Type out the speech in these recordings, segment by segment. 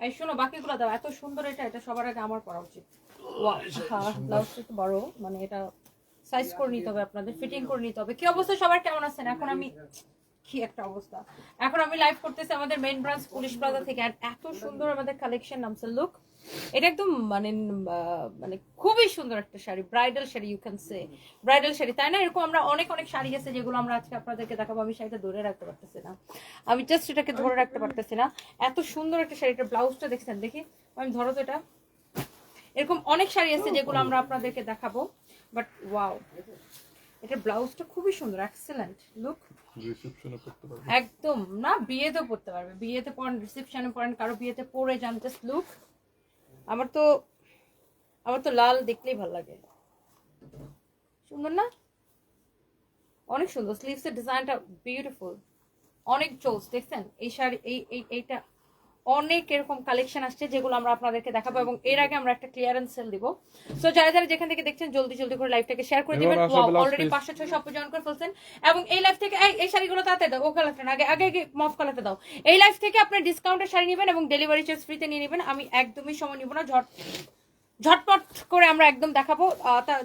এই শোনো বাকিগুলো দাও, এত সুন্দর এটা সবার আগে আমার পরা উচিত। ব্লাউজটা তো বড়, মানে এটা সাইজ করে নিতে হবে, আপনাদের ফিটিং করে নিতে হবে। কি অবস্থা সবার, কেমন আছেন? কি একটা অবস্থা, এখন আমি লাইভ করতেছি আমাদের মেইন ব্রাঞ্চ পুলিশ প্লাজা থেকে। আর এত সুন্দর আমাদের কালেকশন নামছে, লুক এটা একদম মানে খুবই সুন্দর একটা sari, bridal sari, you can say bridal sari, তাই না? এরকম আমরা অনেক শাড়ি আছে যেগুলো আমরা আজকে আপনাদেরকে দেখাবো। আমি শাড়িটা ধরে রাখতে পারতেছি না, আমি জাস্ট এটাকে ধরে রাখতে পারতেছি না, এত সুন্দর একটা শাড়ি। এটা ব্লাউজটা দেখছেন, দেখি আমি, ধরো তো এটা। এরকম অনেক শাড়ি আছে যেগুলো আমরা আপনাদেরকে দেখাবো, বাট ওয়াও, এটা ব্লাউজটা খুবই সুন্দর, এক্সেলেন্ট লুক। একদম না, বিয়েতেও পড়তে পারবে, বিয়েতে পরেন, রিসেপশনে পরেন, কারো বিয়েতে পরে যান, জাস্ট লুক। আমার তো লাল দেখলেই ভালো লাগে, সুন্দর না? অনেক সুন্দর, স্লিভস এর ডিজাইনটা বিউটিফুল, অনেক জোস। দেখছেন এই শাড়ি, এইটা অনেক এরকম কালেকশন আসছে যেগুলো আমরা আপনাদেরকে দেখাবো, এবং এর আগে আমরা একটা ক্লিয়ারেন্স সেল দিব। সো যারা যেখান থেকে দেখছেন জলদি করে লাইভটাকে শেয়ার করে দিবেন। অলরেডি 500-600 আপু জয়েন করে ফেলছেন, এবং এই লাইভ থেকে এই শাড়িগুলো তাতে দাও, ও কালারটা না, আগে মফ কালারটা দাও। এই লাইভ থেকে আপনার ডিসকাউন্টের শাড়ি নেবেন এবং ডেলিভারি চার্জ ফ্রিতে নিয়ে নেবেন। আমি একদমই সময় নিব না, ঝটপট করে আমরা একদম দেখাবো।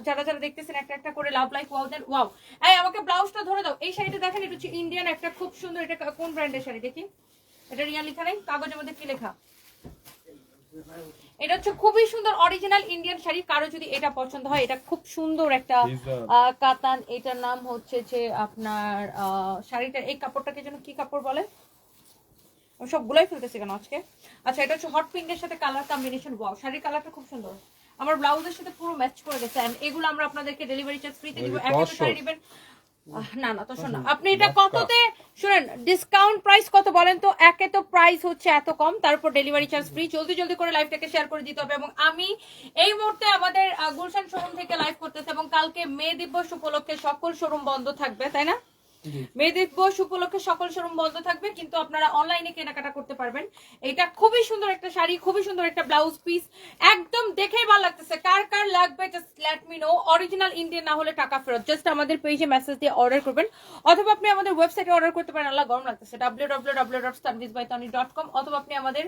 যারা দেখতেছেন একটা করে লাভ লাইক ওয়াও দেন। ওয়াও, এই আমাকে ব্লাউজটা ধরে দাও। এই শাড়িটা দেখেন, এটা হচ্ছে ইন্ডিয়ান একটা খুব সুন্দর, এটা কোন ব্র্যান্ডের শাড়ি দেখি? এটা রিয়া লেখা নেই, কাগজের মধ্যে কি লেখা? এটা হচ্ছে খুবই সুন্দর অরিজিনাল ইন্ডিয়ান শাড়ি। কারো যদি এটা পছন্দ হয়, এটা খুব সুন্দর একটা কাতান, এটার নাম হচ্ছে যে আপনার শাড়িটার এই কাপড়টাকে যেন কি কাপড় বলে, আমি সবগুলোই ফেলতেছি কেন আজকে। আচ্ছা, এটা হচ্ছে হট পিঙ্কের সাথে কালার কম্বিনেশন। ওয়াও, শাড়ির কালারটা খুব সুন্দর, আমার ব্লাউজের সাথে পুরো ম্যাচ করে গেছে। এন্ড এগুলো আমরা আপনাদেরকে ডেলিভারি চার্জ ফ্রিতে দিব। একটা শাড়ি নেবেন, না তো শোনা, আপনি এটা কততে শুনেন, ডিসকাউন্ট প্রাইস কত বলেন তো? একে তো প্রাইস হচ্ছে এত কম, তারপর ডেলিভারি চার্জ ফ্রি। জলদি করে লাইভটাকে শেয়ার করে দিতে হবে। এবং আমি এই মুহূর্তে আমাদের গুলশান শোরুম থেকে লাইভ করতেছি, এবং কালকে মে দিবস উপলক্ষে সকল শোরুম বন্ধ থাকবে, তাই না? মে দিবস উপলক্ষে সকল শোরুম বন্ধ থাকবে, কিন্তু আপনারা অনলাইনে কেনাকাটা করতে পারবেন। এটা খুবই সুন্দর একটা শাড়ি, খুবই সুন্দর একটা ব্লাউজ পিস, একদম দেখেই ভালো লাগতেছে। কার লাগবে just let me no. Original Indian না হলে টাকা ফেরত। জাস্ট আমাদের পেজে মেসেজ দিয়ে অর্ডার করবেন, অথবা আপনি আমাদের ওয়েবসাইটে অর্ডার করতে পারেন। আল্লাহ গরম লাগতেছে, www.tanvizbytani.com, অথবা আপনি আমাদের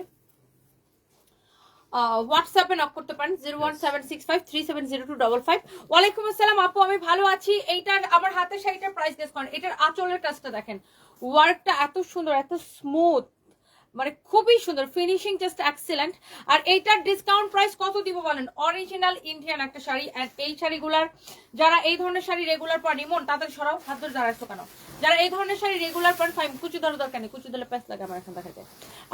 হোয়াটসঅ্যাপে নক করতে পারেন 01765370255। ওয়ালাইকুম আসসালাম আপু, আমি ভালো আছি। এইটার আমার হাতের শাড়িটার প্রাইস গেস করেন। এটার আঁচলের কাজটা দেখেন, ওয়ার্কটা এত সুন্দর, এত স্মুথ, মানে খুবই সুন্দর, ফিনিশিং জাস্ট এক্সেলেন্ট। আর এইটার ডিসকাউন্ট প্রাইস কত দিব বলেন? অরিজিনাল ইন্ডিয়ান একটা শাড়ি। এন্ড এই শাড়িগুলার যারা এই ধরনের শাড়ি রেগুলার পর নিমন, তাদের সরাও হাত ধরে দাঁড়াচ্ছ কেন? যারা এই ধরনের শাড়ি রেগুলার পর, ফাইন কুচি ধরো দরকার নেই, কুচি দিলে প্যাস লাগে আমার এখন দেখা যায়।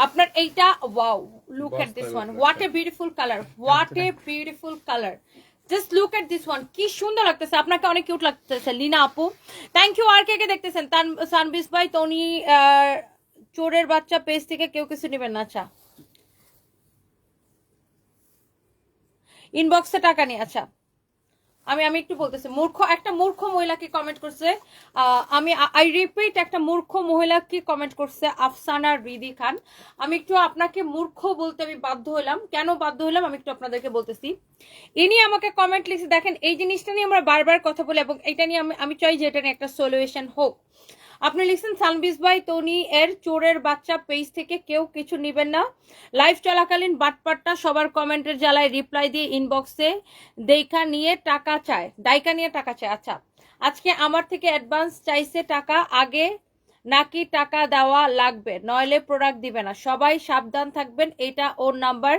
আপনার এইটা wow, look at this one, what a beautiful colour, what a beautiful colour, just look at this one, কি সুন্দর লাগতেছে। আপনাকে অনেক কিউট লাগতেছে লিনা আপু, থ্যাংক ইউ। আর কে দেখতেছেন? সানবিস ভাই, তনি, চোরের বাচ্চা পেজ থেকে কেউ কিছু নেবেন না? আচ্ছা, ইনবক্সে টাকা নেই। আচ্ছা, আমি একটু বলতেছি, একটা মূর্খ মহিলা কি কমেন্ট করছে, আই রিপিট, একটা মূর্খ মহিলা কি কমেন্ট করছে, আফসানা রিদি খান। আমি একটু আপনাকে মূর্খ বলতে আমি বাধ্য হলাম, কেন বাধ্য হলাম আমি একটু আপনাদেরকে বলতেছি। ইনি আমাকে কমেন্ট লিখছে, দেখেন এই জিনিসটা নিয়ে আমরা বারবার কথা বলি, এবং এটা নিয়ে আমি চাই যে এটা নিয়ে একটা সলিউশন হোক। আপনি লিখছেন সানবিস ভাই তনি এর চোরের বাচ্চা পেজ থেকে কেউ কিছু নেবেন না, লাইভ চলাকালীন বাটপাটটা সবার কমেন্টের জ্বালায় রিপ্লাই দিয়ে ইনবক্সে ডাইকা নিয়ে টাকা চায়। আচ্ছা, আজকে আমার থেকে অ্যাডভান্স চাইছে টাকা, আগে নাকি টাকা দেওয়া লাগবে, নইলে প্রোডাক্ট দিবে না। সবাই সাবধান থাকবেন। এটা ওর নাম্বার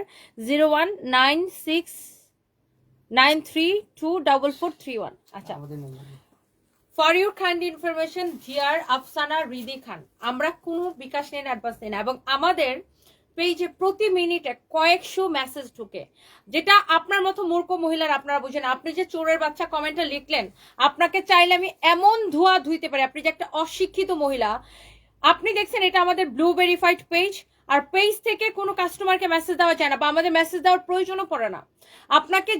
019693244431। আচ্ছা, for your kind information, GR Afsana Ridi Khan, আমরা কোনো বিকাশ নেই, অ্যাডভান্স নেই না, এবং আমাদের পেজে প্রতি মিনিটে কয়েকশো মেসেজ ঢুকে, যেটা আপনার মতো মূর্খ মহিলার আপনারা বুঝেন। আপনি যে চোরের বাচ্চা কমেন্টে লিখলেন, আপনাকে চাইলে আমি এমন ধোয়া ধুইতে পারি, আপনি যে একটা অশিক্ষিত মহিলা। আপনি দেখছেন এটা আমাদের ব্লু ভেরিফাইড পেজ, আর পেজ থেকে কোনো কাস্টমারকে মেসেজ দেওয়া যায় না, বা আমাদের মেসেজ দেওয়ার প্রয়োজনও পড়ে না। আপনাকে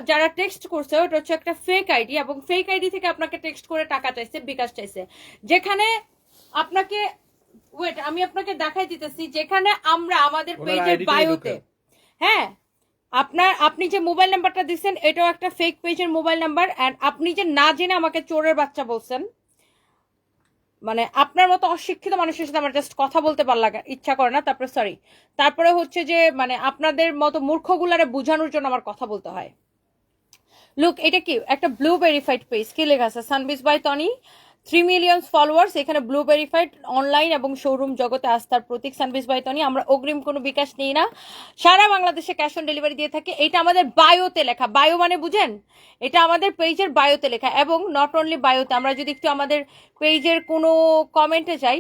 যারা টেক্সট করছে ওটা হচ্ছে একটা ফেক আইডি, এবং ফেক আইডি থেকে আপনাকে টেক্সট করে টাকা চাইছে, বিকাশ চাইছে, যেখানে আপনাকে ওয়েট আমি আপনাকে দেখাই দিতেছি, যেখানে আমরা আমাদের পেজের বায়োতে, হ্যাঁ, আপনি যে মোবাইল নাম্বারটা দিচ্ছেন এটাও একটা ফেক পেজের মোবাইল নাম্বার। এন্ড আপনি যে না জেনে আমাকে চোরের বাচ্চা বলছেন, মানে আপনার মতো অশিক্ষিত মানুষের সাথে আমার জাস্ট কথা বলতে ইচ্ছা করে না। তারপরে হচ্ছে যে মানে আপনাদের মতো মূর্খগুলারে বোঝানোর জন্য আমার কথা বলতে হয়। লুক, এটা কি একটা ব্লু ভেরিফাইড পেজ, কি লেখা আছে? সানবিজ বাই টনি, 3 মিলিয়ন ফলোয়ার্স, এখানে ব্লু ভেরিফাইড, অনলাইন এবং শোরুম জগতে আস্থার প্রতীক সানবিজ বাই টনি। আমরা অগ্রিম কোনো বিকাশ নিই না, সারা বাংলাদেশে ক্যাশ অন ডেলিভারি দিয়ে থাকি। এটা আমাদের বায়োতে লেখা, বায়ো মানে বুঝেন, এটা আমাদের পেজের বায়োতে লেখা। এবং নট অনলি বায়োতে, আমরা যদি একটু আমাদের পেজের কোনো কমেন্টে যাই,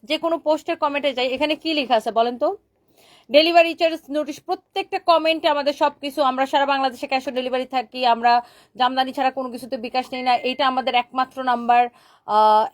যে কোনো পোস্টের কমেন্টে যাই, এখানে কি লেখা আছে বলেন তো? ডেলিভারি চার্জ নোটিশ, প্রত্যেকটা কমেন্টে আমাদের সবকিছু, আমরা সারা বাংলাদেশে ক্যাশ অন ডেলিভারি থাকি, আমরা জামদানি ছাড়া কোনো কিছুতে বিকাশ নেই না, এইটা আমাদের একমাত্র নাম্বার।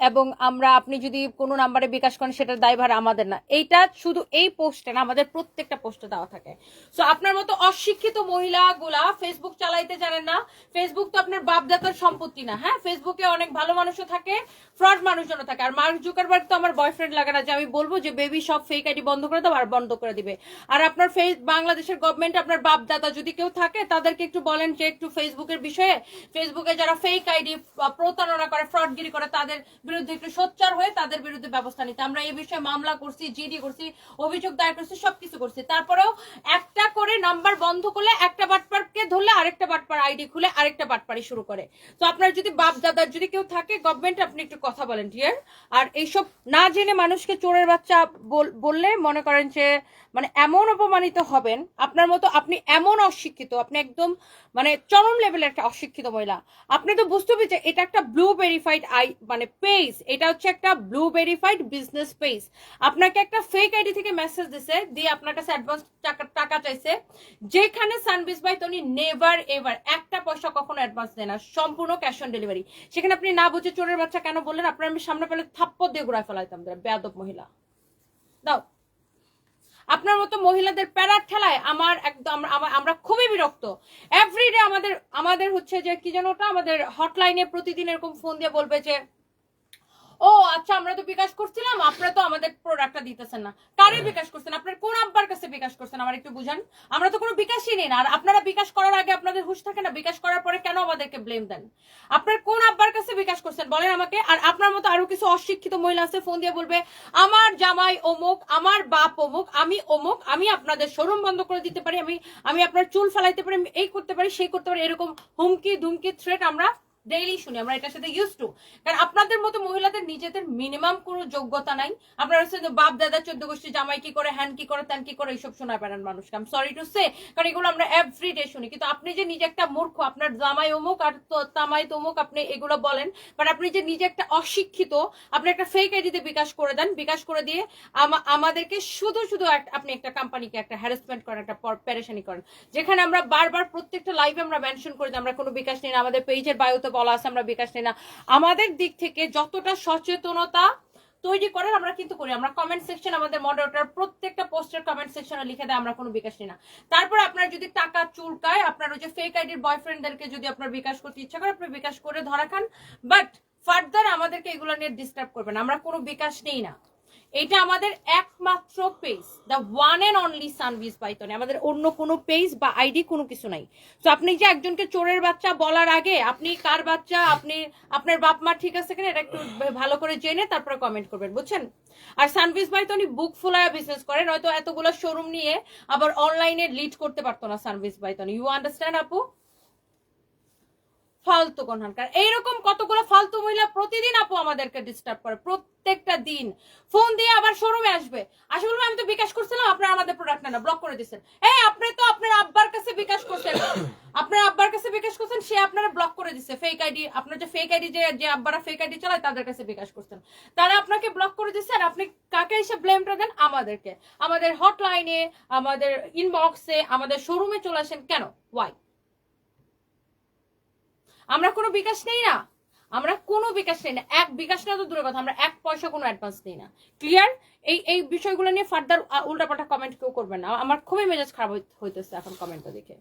এবং আমরা, আপনি যদি কোনো নাম্বারে বিকাশ করেন সেটার দায়ভার আমাদের না। এইটা শুধু এই পোস্টে না, আমাদের প্রত্যেকটা পোস্টে দেওয়া থাকে। সো আপনার মতো অশিক্ষিত মহিলাগুলা ফেসবুক চালাইতে জানেন না। ফেসবুক তো আপনার বাপদাতার সম্পত্তি না। হ্যাঁ, ফেসবুকে অনেক ভালো মানুষও থাকে, ফ্রড মানুষজনও থাকে। আর মার্ক জুকারবার্গ তো আমার বয়ফ্রেন্ড লাগে না যে আমি বলবো যে বেবি সব ফেক আইডি বন্ধ করে দাও, আর বন্ধ করে দিবে। আর আপনার বাংলাদেশের গভর্নমেন্ট, আপনার বাপ দাদা যদি কেউ থাকে তাদেরকে একটু বলেন যে একটু ফেসবুকের বিষয়ে, ফেসবুকে যারা ফেক আইডি প্রতারণা করে, ফ্রডগিরি করে, তাদের বিরুদ্ধে একটু সোচ্চার হয়ে তাদের বিরুদ্ধে ব্যবস্থা নিতে। আমরা এই বিষয়ে মামলা করছি, জিডি করছি, অভিযোগ দায়ের করছি, সবকিছু করছি। তারপরেও একটা করে নাম্বার বন্ধ করলে, একটা বাটপারকে ধরলে আরেকটা বাটপার আইডি খুলে আরেকটা বাটপারি শুরু করে। তো আপনার যদি বাপ দাদার যদি কেউ থাকে গভর্নমেন্ট, আপনি একটু কথা বলেন ডিয়ার। আর এইসব না জেনে মানুষকে চোরের বাচ্চা বললে মনে করেন যে মানে এমন অপমানিত হবেন। আপনার মতো, আপনি এমন অশিক্ষিত, আপনি একদম মানে চরম লেভেলের একটা অশিক্ষিত মহিলা। আপনি তো বুঝতে হবে যে এটা একটা ব্লু ভেরিফাইড মানে পেজ, এটা হচ্ছে একটা ব্লু ভেরিফাইড বিজনেস পেজ। আপনাকে একটা ফেক আইডি থেকে মেসেজ দিছে, দিয়ে আপনার কাছে অ্যাডভান্স টাকা চাইছে, যেখানে সানবিজ বাই টনি নেভার এভার একটা পয়সা কখনো অ্যাডভান্স দেয় না, সম্পূর্ণ ক্যাশ অন ডেলিভারি। সেখানে আপনি না বুঝে চোরের বাচ্চা কেন বললেন? আপনার আমি সামনে পেলে থাপ্পড় দিয়ে ঘুরায় ফেলাইতাম, বেয়াদব মহিলা। দাও, আপনার মতো মহিলাদের প্যারার ঠেলায় আমার একদম, আমরা খুবই বিরক্ত। এভরিডে আমাদের হচ্ছে যে কি যেন ওটা, আমাদের হটলাইনে প্রতিদিন এরকম ফোন দিয়ে বলবে যে ও আচ্ছা, আমরা তো বিকাশ করছিলাম, আপনারা তো আমাদের প্রোডাক্টটা দিতেছেন না। কারে বিকাশ করছেন? আপনার কোন আব্বার কাছে বিকাশ করছেন আমার একটু বুঝান। আমরা তো কোনো বিকাশই নেই না। আর আপনারা বিকাশ করার আগে আপনাদের হুঁশ থাকে না, বিকাশ করার পরে কেন আমাদেরকে ব্লেম দেন? আপনার কোন আব্বার কাছে বিকাশ করছেন বলেন আমাকে। আর আপনার মতো আরো কিছু অশিক্ষিত মহিলা আছে, ফোন দিয়ে বলবে আমার জামাই অমুক, আমার বাপ অমুক, আমি অমুক, আমি আপনাদের শোরুম বন্ধ করে দিতে পারি, আমি আপনার চুল ফেলাইতে পারি, আমি এই করতে পারি, সেই করতে পারি। এরকম হুমকি ধুমকি থ্রেট আমরা ডেইলি শুনি, আমরা এটার সাথে ইউজ টু। কারণ আপনাদের মতো মহিলাদের নিজেদের মিনিমাম কোনো যোগ্যতা নাই। আপনারা হচ্ছে বাপ দাদা 14 গোষ্ঠী জামাই কি করে, হ্যান কি করে, ত্যান কি করে, এইসব শোনা পারেন মানুষকে। আমি সরি টু সে, কারণ এগুলো আমরা এভরিডে শুনি। কিন্তু আপনি যে নিজে একটা মূর্খ, আপনার জামাই অমুক আর তামাই তমুক, আপনি এগুলো বলেন, বাট আপনি যে নিজে একটা অশিক্ষিত, আপনি একটা ফেক আইডিতে বিকাশ করে দেন, বিকাশ করে দিয়ে আমাদেরকে শুধু আপনি একটা কোম্পানিকে একটা হ্যারাসমেন্ট করেন, একটা পেরেশানি করেন। যেখানে আমরা বারবার প্রত্যেকটা লাইভে আমরা মেনশন করি যে আমরা কোনো বিকাশ নেই না, আমাদের পেজের বায়োতে বলা আছে আমরা বিকাশ নেই না। আমাদের দিক থেকে যতটা সচেতনতা তৈরি করেন আমরা কিন্তু করি। আমরা কমেন্ট সেকশন, আমাদের মডারেটর প্রত্যেকটা পোস্টের কমেন্ট সেকশনে লিখে দেয় আমরা কোনো বিকাশ নেই না। তারপর আপনার যদি টাকা চুলকায়, আপনার ওই যে ফেক আইডির বয়ফ্রেন্ডদেরকে যদি আপনার বিকাশ করতে ইচ্ছা করে, আপনি বিকাশ করে ধরা খান, বাট ফার্দার আমাদেরকে এগুলো নিয়ে ডিস্টার্ব করবেন। আমরা কোনো বিকাশ নেই না। এটা আমাদের একমাত্র page, the one and only Sunbiz by Tony. আমাদের অন্য কোনো পেজ বা আইডি কোনো কিছু নাই। তো আপনি যে একজনকে চোরের বাচ্চা বলার আগে আপনি কার বাচ্চা, আপনি আপনার বাপ মা ঠিক আছে কিনা এটা একটু ভালো করে জেনে তারপরে কমেন্ট করবেন, বুঝছেন? আর সানবিজ বাই টনি বুক ফুলায়া বিজনেস করে, নয়তো এতগুলো শোরুম নিয়ে আবার অনলাইনে লিড করতে পারতো না সানবিজ বাই টনি। ইউ আন্ডারস্ট্যান্ড আপু? ফালতু কনহানকার এইরকম কতগুলো ফালতু মহিলা প্রতিদিন আপু আমাদেরকে ডিস্টার্ব করে, প্রত্যেকটা দিন ফোন দিয়ে আবার শোরুমে আসবে, বলবে আমি তো বিকাশ করছিলাম, আপনারা আমাদের প্রোডাক্ট না ব্লক করে দিচ্ছেন। এই আপনি তো আপনার আব্বার কাছে বিকাশ করছেন, আপনার আব্বার কাছে বিকাশ করছেন, সে আপনারা ব্লক করে দিচ্ছে। ফেক আইডি, আপনার যে ফেক আইডি, যে আব্বারা ফেক আইডি চালায় তাদের কাছে বিকাশ করছেন, তারা আপনাকে ব্লক করে দিচ্ছে। আর আপনি কাকে এসে ব্লেমটা দেন? আমাদেরকে। আমাদের হটলাইনে, আমাদের ইনবক্সে, আমাদের শোরুমে চলে আসেন কেন? ওয়াই? আমরা কোনো বিকাশ নেই না, আমরা কোনো বিকাশ নেই না। এক বিকাশ না তো দূরের কথা, আমরা এক পয়সা কোনো অ্যাডভান্স নেই না। ক্লিয়ার? এই বিষয়গুলো নিয়ে ফার্দার উল্টাপাল্টা কমেন্ট কেউ করবেন না। আমার খুবই মেজাজ খারাপ হইতেছে এখন কমেন্টটা দেখে।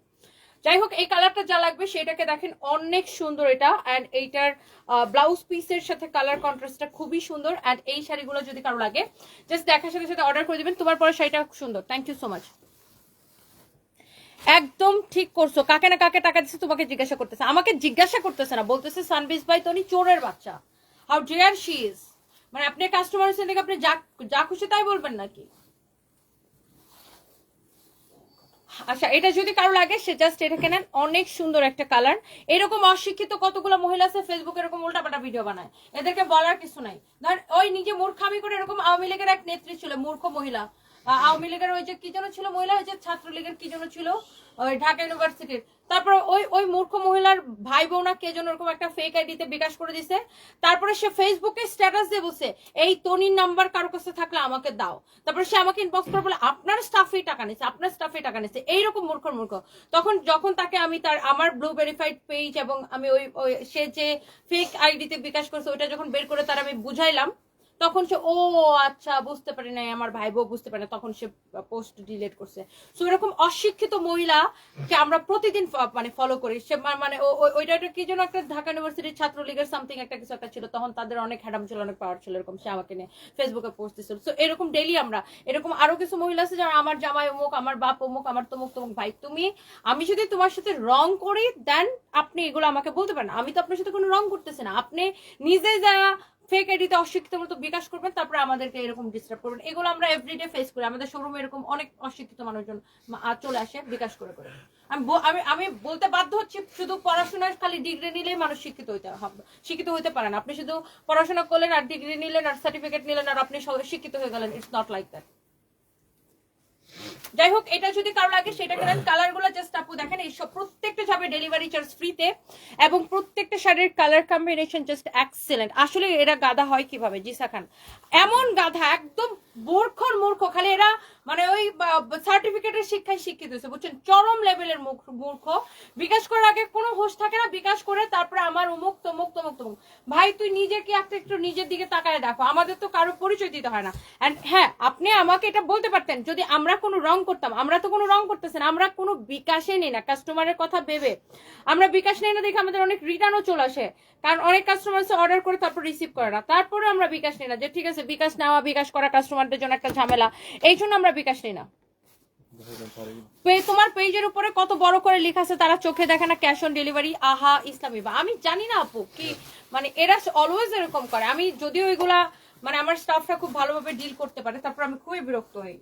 যাই হোক, এই কালারটা যা লাগবে সেটাকে দেখেন, অনেক সুন্দর এটা। অ্যান্ড এইটার ব্লাউজ পিসের সাথে কালার কন্ট্রাস্টটা খুবই সুন্দর। অ্যান্ড এই শাড়িগুলো যদি কারো লাগে জাস্ট দেখার সাথে সাথে অর্ডার করে দিবেন। তোমার পরে শাড়িটা সুন্দর। Thank you so much. একদম ঠিক করছো। কাকে না কাকে টাকা দিচ্ছে তোমাকে জিজ্ঞাসা করতেছে, আমাকে জিজ্ঞাসা করতেছে না, বলতেছে সানবিজ বাই টনি চোরের বাচ্চা। How dare she is. মানে আপনি কাস্টমার এসে দেখে আপনি যা খুশি তাই বলবেন নাকি? আচ্ছা, এটা যদি কারো লাগে সে জাস্ট এটা কেনেন, অনেক সুন্দর একটা কালার। এরকম অশিক্ষিত কতগুলো মহিলা আছে ফেসবুকে এরকম উল্টাপাল্টা ভিডিও বানায়, এদেরকে বলার কিছু নাই। ধর ওই নিজে মূর্খামি করে, এরকম আওয়ামী লীগের এক নেত্রী ছিল মূর্খ মহিলা, আওয়ামী লীগের ওই যে কি যেন ছিল মহিলা, ওই যে ছাত্রলীগের কি যেন ছিল ওই ঢাকা ইউনিভার্সিটির, তারপরে ওই মূর্খ মহিলার ভাই বোনা কে যেন এরকম একটা ফেক আইডিতে বিকাশ করে দিছে। তারপরে সে ফেসবুকে স্ট্যাটাস দিয়ে বসে এই তনির নাম্বার কারো কাছে থাকলে আমাকে দাও। তারপরে সে আমাকে ইনবক্স করে বলে আপনার স্টাফেই টাকা নিচ্ছে, আপনার স্টাফে টাকা নিচ্ছে, এইরকম মূর্খ। যখন তাকে আমি আমার ব্লু ভেরিফাইড পেজ এবং আমি ওই সে যে ফেক আইডিতে বিকাশ করছে ওইটা যখন বের করে তার আমি বুঝাইলাম, তখন সে ও আচ্ছা বুঝতে পারি নাই, আমার ভাই বউ বুঝতে পারে না, তখন সে পোস্ট ডিলিট করছে। সো এরকম অশিক্ষিত মহিলাকে আমরা প্রতিদিন মানে ফলো করি। সে মানে ওইটা কি যেন একটা ঢাকা ইউনিভার্সিটির ছাত্রলীগের সামথিং একটা কিছু একটা ছিল, তখন তাদের অনেক হ্যাডাম ছিল, অনেক পাওয়ার ছিল, এরকম সে আমাকে নিয়ে ফেসবুকে পোস্ট দিচ্ছিল। সো এরকম ডেইলি আমরা এরকম আরো কিছু মহিলা আছে যারা আমার জামাই অমুক, আমার বাপ অমুক, আমার তমুক। ভাই আমি যদি তোমার সাথে রং করি দেন আপনি এগুলো আমাকে বলতে পারেন, আমি তো আপনার সাথে কোনো রং করতেছি না। আপনি নিজে যারা ফেক আইডিতে অশিক্ষিত মতো বিকাশ করবেন, তারপরে আমাদেরকে এরকম ডিস্টার্ব করবেন, এগুলো আমরা এভরিডে ফেস করি। আমাদের শোরুমে এরকম অনেক অশিক্ষিত মানুষজন চলে আসে বিকাশ করে। আমি বলতে বাধ্য হচ্ছি, শুধু পড়াশোনার খালি ডিগ্রি নিলেই মানুষ শিক্ষিত হইতে পারে না। আপনি শুধু পড়াশোনা করলেন আর ডিগ্রি নিলেন আর সার্টিফিকেট নিলেন আর আপনি শিক্ষিত হয়ে গেলেন, ইটস নট লাইক দ্যাট। যাই হোক, এটা যদি কারো লাগে সেটা কেনেন। কালার গুলো জাস্ট আপু দেখেন, এই সব প্রত্যেকটা যাবে ডেলিভারি চার্জ ফ্রিতে, এবং প্রত্যেকটা শাড়ির কালার কম্বিনেশন জাস্ট এক্সেলেন্ট। আসলে এরা গাধা হয় কিভাবে জিসা খান, এমন গাধা একদম মূর্খ, খালি এরা মানে ওই সার্টিফিকেটের শিক্ষায় শিক্ষিত হয়েছে, বুঝছেন, চরম লেভেলের মূর্খ। বিকাশ করার আগে কোনো হোশ থাকে না, বিকাশ করে তারপরে আমার অমুক তমুক। ভাই তুই নিজে কি একটু নিজের দিকে তাকায় দেখো, আমাদের তো কারো পরিচয় দিতে হয় না। এন্ড হ্যাঁ, আপনি আমাকে এটা বলতে পারতেন যদি আমরা কোনো রং করতাম, আমরা তো কোনো রং করতেছি না, আমরা কোনো বিকাশে নেই না কাস্টমারের কথা ভেবে, আমরা বিকাশ নেই না দেখে আমাদের অনেক রিটার্নও চলে আসে, কারণ অনেক কাস্টমার অর্ডার করে তারপর রিসিভ করে না, তারপরে আমরা বিকাশ নেই না, যে ঠিক আছে বিকাশ নেওয়া বিকাশ করা কাস্টমারদের জন্য একটা ঝামেলা, এই জন্য আমরা বিকাশ নেই না। তোমার পেজের উপরে কত বড় করে লেখা আছে তারা চোখে দেখে না ক্যাশ অন ডেলিভারি, আহা ইসলামী বা আমি জানি না আপু কি, মানে এরা অলওয়েজ এরকম করে। আমি যদিও এগুলা মানে আমার স্টাফরা খুব ভালোভাবে ডিল করতে পারে, তারপর আমি খুবই বিরক্ত হই।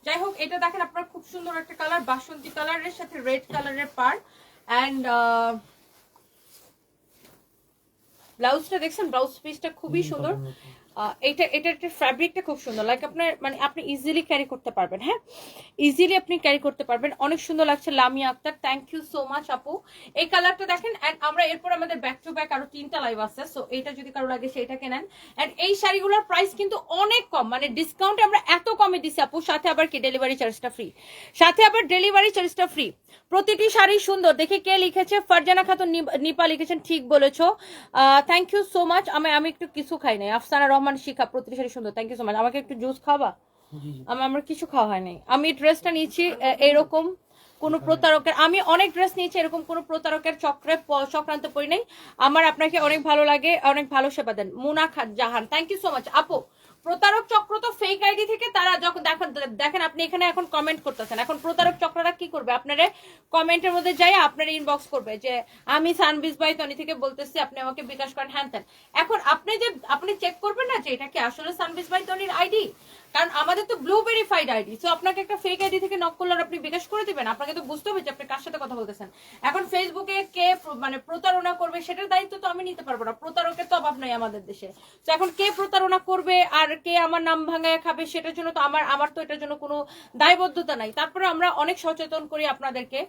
যাই হোক, এটা দেখেন আপনার খুব সুন্দর একটা কালার, বাসন্তী কালারের সাথে রেড কালারের পার, অ্যান্ড ব্লাউজটা দেখছেন, ব্লাউজ পিসটা খুবই সুন্দর। এটা একটা ফ্যাব্রিকটা খুব সুন্দর, লাইক আপনার মানে আপনি ইজিলি ক্যারি করতে পারবেন। হ্যাঁ, ইজিলি আপনি ক্যারি করতে পারবেন, অনেক সুন্দর লাগছে। Lamia Akter, thank you so much আপু। এই কালারটা দেখেন, এন্ড আমরা এরপর আমাদের ব্যাক টু ব্যাক আরো 3টা লাইভ আছে, সো এটা যদি কারো লাগে সেটাকে নেন। এন্ড এই শাড়িগুলোর প্রাইস কিন্তু অনেক কম, মানে ডিসকাউন্টে আমরা এত কমে দিছি আপু, সাথে আবার কি ডেলিভারি চার্জটা ফ্রি, প্রতিটি শাড়ি সুন্দর। দেখে কে লিখেছে, ফারজানা খাতুন নিপা লিখেছেন, ঠিক বলেছো, থ্যাংক ইউ সো মাচ। আমি একটু কিছু খাই নাই, আফসানা রহমান শিখা, প্রতিটি শাড়ি সুন্দর, থ্যাংক ইউ সো মাচ। আমাকে একটু জুস খাওয়া, আমার কিছু খাওয়া হয় নাই। আমি ড্রেসটা নিয়েছি এরকম কোন প্রতারকের, আমি অনেক ড্রেস নিয়েছি, এরকম কোন প্রতারকের চক্রান্ত পড়ি নাই। আমার আপনাকে অনেক ভালো লাগে, অনেক ভালো সেবা দেন। মুনা জাহান, থ্যাংক ইউ সো মাচ আপু। প্রতারক চক্র তো ফেক আইডি থেকে তারা যখন দেখেন আপনি এখানে এখন কমেন্ট করতেছেন, এখন প্রতারক চক্ররা কি করবে, আপনারা কমেন্টের মধ্যে যাই আপনার ইনবক্স করবে যে আমি সানবিজ বাই তনি থেকে বলতেছি, আপনি আমাকে বিকাশ করেন, হ্যান ত্যান। এখন আপনি চেক করবেন না যে এটা কি আসলে সানবিজ বাই তনির আইডি, কারণ আমাদের তো ব্লু ভেরিফাইড আইডি। সো আপনাকে একটা ফেক আইডি থেকে নক করলে আপনি বিকাশ করে দিবেন, আপনাকে তো বুঝতে হবে যে আপনি কার সাথে কথা বলতেছেন। এখন ফেসবুকে কে মানে প্রতারণা করবে সেটার দায়িত্ব তো আমি নিতে পারবো না, প্রতারকের তো অভাব নাই আমাদের দেশে। তো এখন কে প্রতারণা করবে আর কে আমার নাম ভাঙায় খাবে সেটার জন্য তো আমার তো এটার জন্য কোনো দায়বদ্ধতা নাই। তারপরে আমরা অনেক সচেতন করি আপনাদেরকে,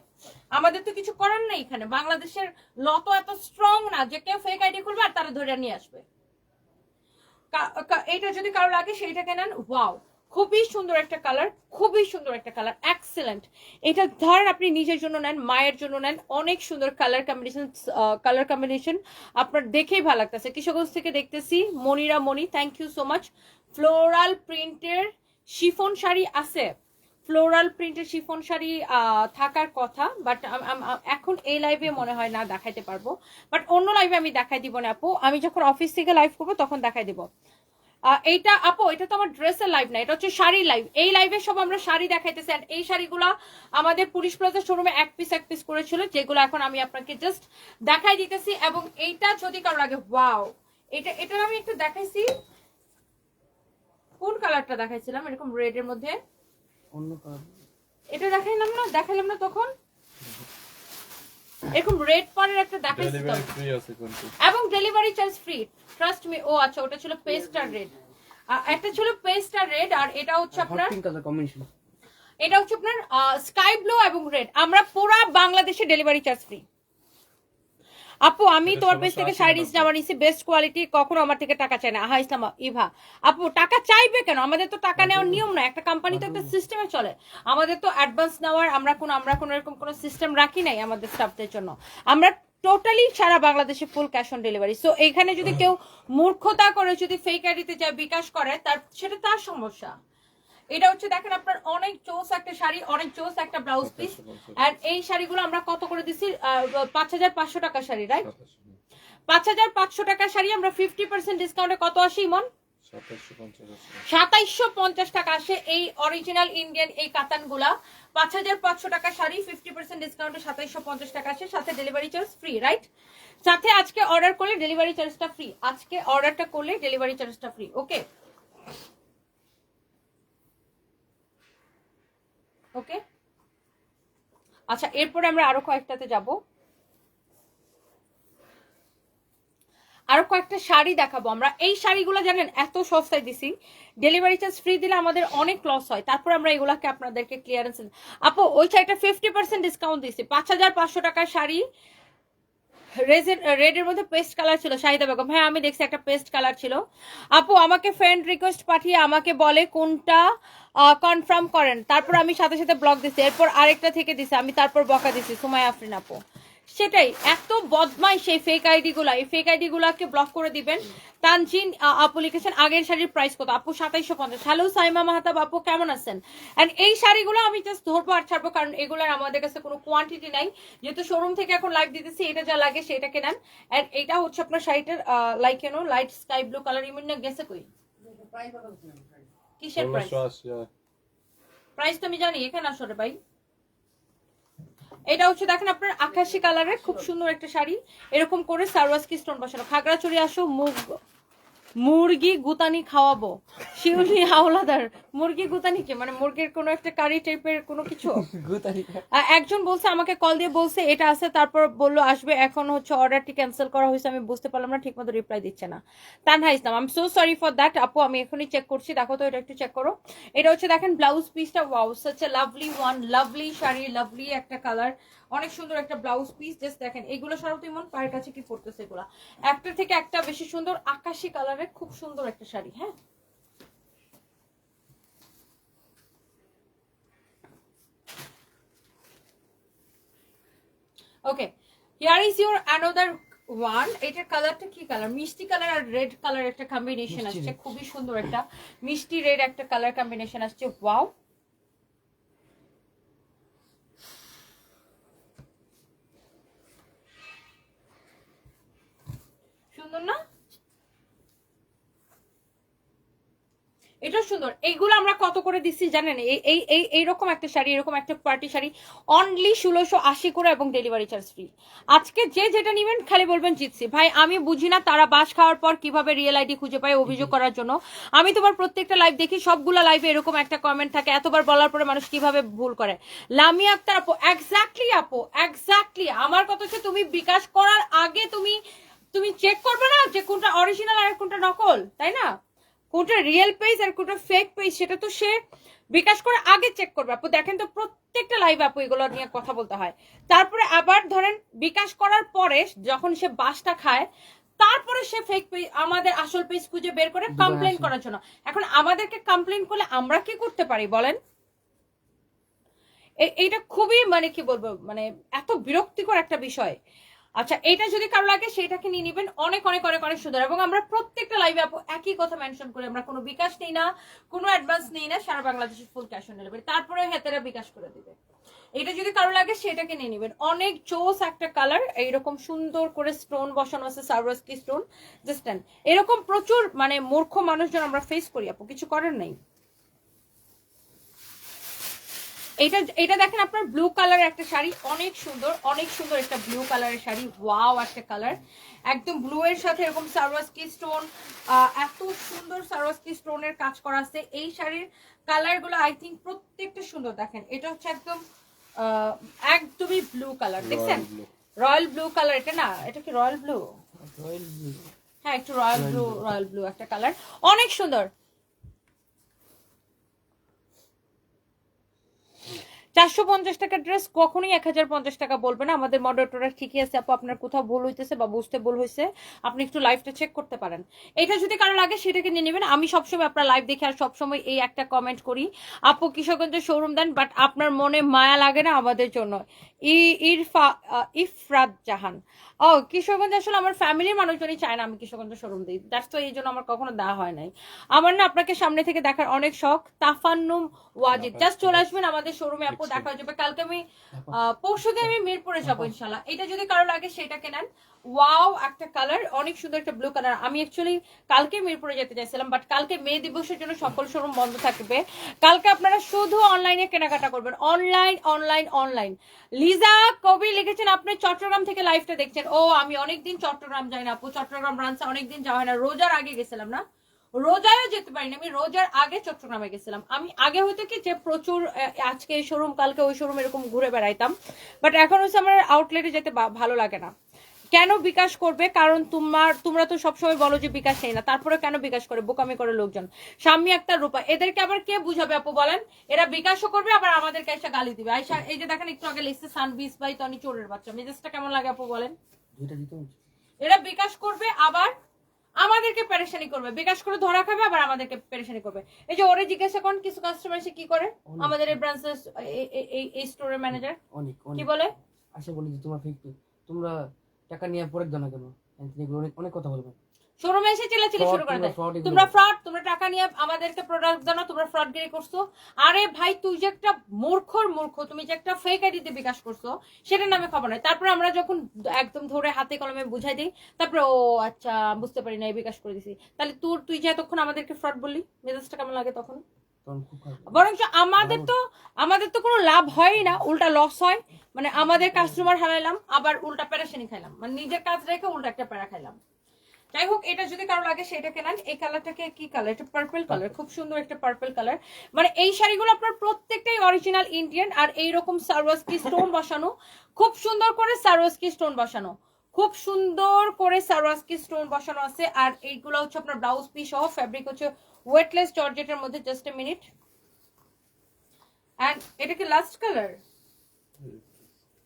আমাদের তো কিছু করার নেই। এখানে বাংলাদেশের ল তো এত স্ট্রং না যে কেউ ফেক আইডি খুলবে আর তারা ধরে নিয়ে আসবে। এটা যদি কারো লাগে সেইটাকে নেন। ওয়াও, খুবই সুন্দর একটা কালার, এক্সেলেন্ট। এটা ধরেন আপনি নিজের জন্য নেন, মায়ের জন্য নেন, অনেক সুন্দর কালার কম্বিনেশন আপনার দেখেই ভালো লাগতেছে। কিশোরগঞ্জ থেকে দেখতেছি Monira Moni, thank you so much. Floral প্রিন্টের শিফন শাড়ি আছে, ফ্লোরাল প্রিন্টের শিফন শাড়ি থাকার কথা, বাট এখন এই লাইভে মনে হয় না দেখাইতে পারবো, বাট অন্য লাইভে আমি দেখাই দিব না আপু, আমি যখন অফিস থেকে লাইভ করবো তখন দেখাই দিব। এইটা আপু, এটা তো আমার ড্রেসের লাইভ না, এটা হচ্ছে শাড়ির লাইভ। এই লাইভে সব আমরা শাড়ি দেখাইতেছি, আর এই শাড়িগুলা আমাদের পুলিশ প্লাজা শোরুমে এক পিস করেছিল, যেগুলো এখন আমি আপনাকে জাস্ট দেখাই দিতেছি। এবং এইটা যদি কারো লাগে, ওয়াও, এটা আমি একটু দেখাইছি, কোন কালারটা দেখাইছিলাম এরকম রেড এর মধ্যে? অন্য কালার এটা দেখাইলাম না তখন? এরকম রেড পারের একটা দেখাইছি ডেলিভারি ফ্রি আছে কিন্তু, এবং delivery charge free, trust me. ও আচ্ছা, ওটা ছিল পেস্ট আর রেড, একটা ছিল পেস্ট আর রেড, আর এটা হচ্ছে আপনার পিঙ্ক কালার কম্বিনেশন। এটা হচ্ছে আপনার স্কাই ব্লু এবং রেড। আমরা পুরো বাংলাদেশে ডেলিভারি চার্জ ফ্রি। আপু আমি তোমার পেজ থেকে শাড়ি জামা নিছি বেস্ট কোয়ালিটি, কখনো আমার থেকে টাকা চাই না। আহা ইসলাম ইভা আপু টাকা চাইবে কেন? আমাদের তো টাকা নেওয়ার নিয়ম না, একটা কোম্পানি তো একটা সিস্টেমে চলে। আমাদের তো অ্যাডভান্স নেওয়ার আমরা কোনো এরকম কোনো সিস্টেম রাখি নাই আমাদের স্টাফদের জন্য। আমরা টোটালি সারা বাংলাদেশে full cash on delivery. So এইখানে যদি কেউ মূর্খতা করে যদি ফেক আইডিতে যায় বিকাশ করে, সেটা তার সমস্যা। এটা হচ্ছে দেখেন আপনার অনেক চোস একটা শাড়ি, অনেক চোস একটা ব্লাউজ পিস। আর এই শাড়িগুলো আমরা কত করে দিছি? 5500 টাকা শাড়ি, রাইট? 5500 টাকা শাড়ি আমরা 50% ডিসকাউন্টে কত আসে ইমন? 2750 টাকা আসে এই অরিজিনাল ইন্ডিয়ান এই কাতানগুলা। 5500 টাকা শাড়ি 50% ডিসকাউন্টে 2750 টাকা আসে, সাথে ডেলিভারি চার্জ ফ্রি, রাইট? সাথে আজকে অর্ডার করলে ডেলিভারি চার্জটা ফ্রি, আজকে অর্ডারটা করলে ডেলিভারি চার্জটা ফ্রি। ওকে ওকে আচ্ছা, এরপরে আমরা আরো কয়েকটাতে যাব, আরো কয়েকটা শাড়ি দেখাবো আমরা। এই শাড়িগুলো জানেন এত সস্তায় দিছি, ডেলিভারি চার্জ ফ্রি দিলে আমাদের অনেক লস হয়, তারপর আমরা এগুলাকে আপনাদেরকে ক্লিয়ারেন্স। আপু ওই শাড়িটা 50% ডিসকাউন্ট দিছি, 5500 টাকার শাড়ি, রেড এর মধ্যে পেস্ট কালার ছিল। শাহিদা বেগম, হ্যাঁ আমি দেখছি একটা পেস্ট কালার ছিল। আপু আমাকে ফ্রেন্ড রিকোয়েস্ট পাঠিয়ে আমাকে বলে কোনটা কনফার্ম করেন, তারপর আমি সাথে সাথে ব্লক দিছি, এরপর আরেকটা থেকে দিছি আমি, তারপর বকা দিছি। সুমাইয়া আফরিন আপু, সেটাই এত বদমাই সেই ফেক আইডি গুলা, এই ফেক আইডি গুলাকে ব্লক করে দিবেন। তানজিন আপু লিখেছেন আগের শাড়ির প্রাইস কত? আপু 2750। হ্যালো সাইমা মাহাতাব আপু, কেমন আছেন? এন্ড এই শাড়িগুলো আমি জাস্ট ধরবো আর ছাড়বো, কারণ এগুলোর আমাদের কাছে কোনো কোয়ান্টিটি নাই, যেহেতু শোরুম থেকে এখন লাইভ দিতেছি। এটা যা লাগে সেটাকে নেন। এন্ড এটা হচ্ছে আপনার শাড়িটার like light sky blue colour. ইমিন না গেছে কই? কিসের প্রাইস? প্রাইস তো আমি জানি, এখানে আসলে ভাই। এটা হচ্ছে দেখেন আপনার আকাশি কালারের খুব সুন্দর একটা শাড়ি, এরকম করে সারওয়াজকি স্টোন বসানো। খাগড়াছড়ি আসো, মুরগি গুতানি খাওয়াবো। শিউলি হাওলাদার, মুরগি গুতানি কি মানে? মুরগির কোনো একটা কারি টাইপের কোনো কিছু? একজন বলছে আমাকে কল দিয়ে বলছে এটা আছে, তারপর বললো আসবে, এখন হচ্ছে অর্ডারটি ক্যান্সেল করা হয়েছে, আমি বুঝতে পারলাম না, ঠিক মতো রিপ্লাই দিচ্ছে না। Tanha Islam, I am so sorry for that আপু, আমি এখনই চেক করছি, দেখো তো এটা একটু চেক করো। এটা হচ্ছে দেখেন ব্লাউজ পিসটা, wow such a lovely one, lovely sari, lovely একটা কালার, অনেক সুন্দর একটা ব্লাউজ পিস। জাস্ট দেখেন এগুলো সরাতে মন পায়ের কাছে কি পড়তেছে, এগুলা একটা থেকে একটা বেশি সুন্দর, আকাশি কালারের খুব সুন্দর একটা শাড়ি। হ্যাঁ okay, here is your another one. এটার কালারটা কি কালার? মিষ্টি কালার আর রেড কালার একটা কম্বিনেশন আসছে, খুবই সুন্দর একটা মিষ্টি রেড একটা কালার কম্বিনেশন আসছে। ওয়াও, সুন্দর না? এটা সুন্দর। এইগুলো আমরা কত করে দিচ্ছি জানেন? এইরকম একটা শাড়ি, এরকম একটা পার্টি শাড়ি অনলি 1680 করে এবং ডেলিভারি চার্জ ফ্রি। আজকে যে যেটা নিবেন খালি বলবেন জিতছি। ভাই আমি বুঝি না তারা বাস খাওয়ার পর কিভাবে রিয়েল আইডি খুঁজে পায় অভিযোগ করার জন্য। আমি তোমার প্রত্যেকটা লাইভ দেখি, সবগুলা লাইভে এরকম একটা কমেন্ট থাকে, এতবার বলার পরে মানুষ কিভাবে ভুল করে। লামিয়া আক্তার আপু, এক্স্যাক্টলি আপু, এক্স্যাক্টলি আমার কথা হচ্ছে তুমি বিকাশ করার আগে তুমি চেক করবে না যে কোনটা অরিজিনাল আর কোনটা নকল, তাই না? কোনটা রিয়েল পেজ আর কোনটা ফেক পেজ সেটা তো সে বিকাশ করে আগে চেক করবে। আপু দেখেন তো প্রত্যেকটা লাইভ আপু এগুলো নিয়ে কথা বলতে হয়। তারপরে আবার ধরেন বিকাশ করার পরে যখন সে বাসটা খায়, তারপরে সে ফেক পেজ আমাদের আসল পেজ খুঁজে বের করে কমপ্লেন করার জন্য। এখন আমাদেরকে কমপ্লেন করলে আমরা কি করতে পারি বলেন? এইটা খুবই মানে কি বলবো, মানে এত বিরক্তিকর একটা বিষয়। আচ্ছা, এটা যদি কারো লাগে সেটাকে নিয়ে নিবেন, অনেক অনেক অনেক অনেক সুন্দর। এবং আমরা প্রত্যেকটা লাইভে আপু একই কথা মেনশন করি, আমরা কোনো বিকাশ নেই না, কোনো অ্যাডভান্স নেই না, সারা বাংলাদেশে ফুল ক্যাশ অন ডেলিভারি, তারপরে হাতেরা বিকাশ করে দিবে। এটা যদি কারো লাগে সেটাকে নিয়ে নিবেন, অনেক চোস একটা কালার, এইরকম সুন্দর করে স্টোন বসানো আছে, সারওয়াজকি স্টোন। জাস্ট এরকম প্রচুর মানে মূর্খ মানুষজন আমরা ফেস করি আপু, কিছু করার নাই। এটা এটা দেখেন আপনার ব্লু কালারের একটা শাড়ি, অনেক সুন্দর একটা ব্লু কালারের শাড়ি। ওয়াও একটা কালার, একদম ব্লু এর সাথে এরকম সারওয়াস্কি স্টোন, এত সুন্দর সারওয়াস্কি স্টোনের কাজ করা আছে। এই শাড়ির কালার গুলো আই থিঙ্ক প্রত্যেকটা সুন্দর। দেখেন এটা হচ্ছে একদম একদমই ব্লু কালার, দেখছেন রয়্যাল ব্লু কালার। এটা না, এটা কি রয়্যাল ব্লু? হ্যাঁ একটু রয়্যাল ব্লু একটা কালার, অনেক সুন্দর। 450 টাকা ড্রেস কখনোই 1050 টাকা বলবে না। আমাদের মডারেটররা ঠিকই আছে আপু, আপনার কোথাও ভুল হইতেছে বা বুঝতে ভুল হয়েছে, আপনি একটু লাইভটা চেক করতে পারেন। এটা যদি কারো লাগে সেটাকে নিয়ে নেবেন। আমি সবসময় আপনার লাইভ দেখে আর সবসময় এই একটা কমেন্ট করি, আপু কিশোরগঞ্জের শোরুম দেন, বাট আপনার মনে মায়া লাগে না আমাদের জন্য। ইফরাত জাহান, ও কিশোরগঞ্জ আসলে আমার ফ্যামিলির মানুষজনই চায় না আমি কিশোরগঞ্জের শোরুম দিই, দ্যাটস তো এই জন্য আমার কখনো দেওয়া হয় নাই। আমার না আপনাকে সামনে থেকে দেখার অনেক শখ। তাফান্নুম ওয়াজিদ, জাস্ট চলে আসবেন আমাদের শোরুমে, আপু দেখা হয়ে যাবে। কালকে আমি পরশুদিন আমি মিরপুরে যাবো ইনশাল্লাহ। এটা যদি কারো লাগে সেটাকে নেন। ওয়াও একটা কালার, অনেক সুন্দর একটা ব্লু কালার। আমি অ্যাকচুয়ালি কালকে মিরপুরে যেতে চাইছিলাম, বাট কালকে মে দিবসের জন্য সকল শোরুম বন্ধ থাকবে। কালকে আপনারা শুধু অনলাইনে কেনাকাটা করবেন, অনলাইন। লিজা কবি লিখেছেন আপনি চট্টগ্রাম থেকে লাইভটা দেখছেন। ও আমি অনেকদিন চট্টগ্রাম যাই না আপু, চট্টগ্রাম ব্রাঞ্চে অনেকদিন যাওয়া হয় না। রোজার আগে গেছিলাম না, রোজায়ও যেতে পারিনি আমি, রোজার আগে চট্টগ্রামে গেছিলাম। আমি আগে হয়তো কি যে প্রচুর আজকে এই শোরুম কালকে ওই শোরুম এরকম ঘুরে বেড়াইতাম, বাট এখন হচ্ছে আমার আউটলেটে যেতে ভালো লাগে না। কেন বিকাশ করবে? কারণ তোমরা তো সবসময় বলো যে বিকাশ নেই না, তারপরে কেন বিকাশ করে? বোকামি করে লোকজন। স্বামী একটা রূপা, এদেরকে আবার কে বুঝাবে আপু বলেন? এরা বিকাশও করবে আবার আমাদেরকে এসে গালি দিবে। আইসা এই যে দেখেন একটু আগে লিখছে সানবিস বাই তনি চোরের বাচ্চা, মেজাজটা কেমন লাগে আপু বলেন? এরা বিকাশ করবে আবার আমাদেরকে পেরেশানি করবে, বিকাশ করে ধরা খাবে আবার আমাদেরকে পেরেশানি করবে। এই যে ওরে জিজ্ঞাসা করেন কিছু কাস্টমার এসে কি করে, আমাদের এই ব্রাঞ্চের এই স্টোরের ম্যানেজার কি বলে, আশা বলি যে তোমরা টাকা নিয়ে পরে দাও না কেন, অনেক কথা বলবে। শোরুমে এসে চিল্লাচিল্লি শুরু করে দেয়, তোমরা ফ্রড, তোমরা টাকা নিয়ে আমাদেরকে প্রোডাক্ট জানো, তোমরা ফ্রডগিরি করছো। আরে ভাই তুই যে একটা মূর্খ, তুমি যে একটা ফেক আইডিতে বিকাশ করছো সেটার নামে খবর নাই। তারপরে আমরা যখন একদম ধরে হাতে কলমে বুঝাই দিই, তারপরে ও আচ্ছা বুঝতে পারি না এই বিকাশ করে দিছি। তাহলে তুই যে এতক্ষণ আমাদেরকে ফ্রড বললি, মেজাজটা কেমন লাগে তখন? বরং আমাদের তো কোনো লাভ হয়ই না, উল্টা লস হয়। মানে আমাদের কাস্টমার হারাইলাম আবার উল্টা পেরেশানি খাইলাম, মানে নিজের কাজ রেখে উল্টা একটা প্যারা খাইলাম। যাই হোক, এটা যদি কারো লাগে সেটাকে নেন। এই কালারটাকে কি কালার? এটা পার্পল কালার, খুব সুন্দর একটা পার্পল কালার। মানে এই শাড়িগুলো আপনার প্রত্যেকটাই অরিজিনাল ইন্ডিয়ান, আর এইরকম সারওয়াস্কি স্টোন বসানো, খুব সুন্দর করে সারওয়াস্কি স্টোন বসানো, খুব সুন্দর করে সারওয়াস্কি স্টোন বসানো আছে। আর এইগুলো হচ্ছে আপনার ব্লাউজ পিস সহ, ফ্যাব্রিক হচ্ছে ওয়েটলেস জর্জেটের মধ্যে। Just a minute. এন্ড এটা কি লাস্ট কালার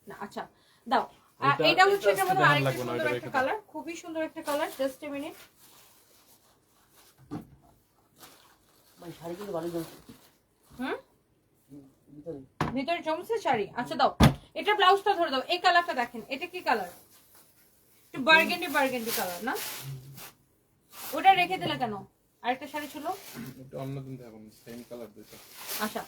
না? আচ্ছা দাও, এটা হচ্ছে এটার মধ্যে আরেকটা সুন্দর একটা কালার, খুবই সুন্দর একটা কালার। Just a minute. ভিতরে জমছে শাড়ি। আচ্ছা দাও, এটা ব্লাউজটা ধরে দাও। এই কালারটা দেখেন, এটা কি কালার? একটু বার্গেন্ডি কালার না? ওটা রেখে দিলে কেন? আরেকটা শাড়ি ছিল, এটা অন্যদিন দেখুন সেম কালার দিতে। আচ্ছা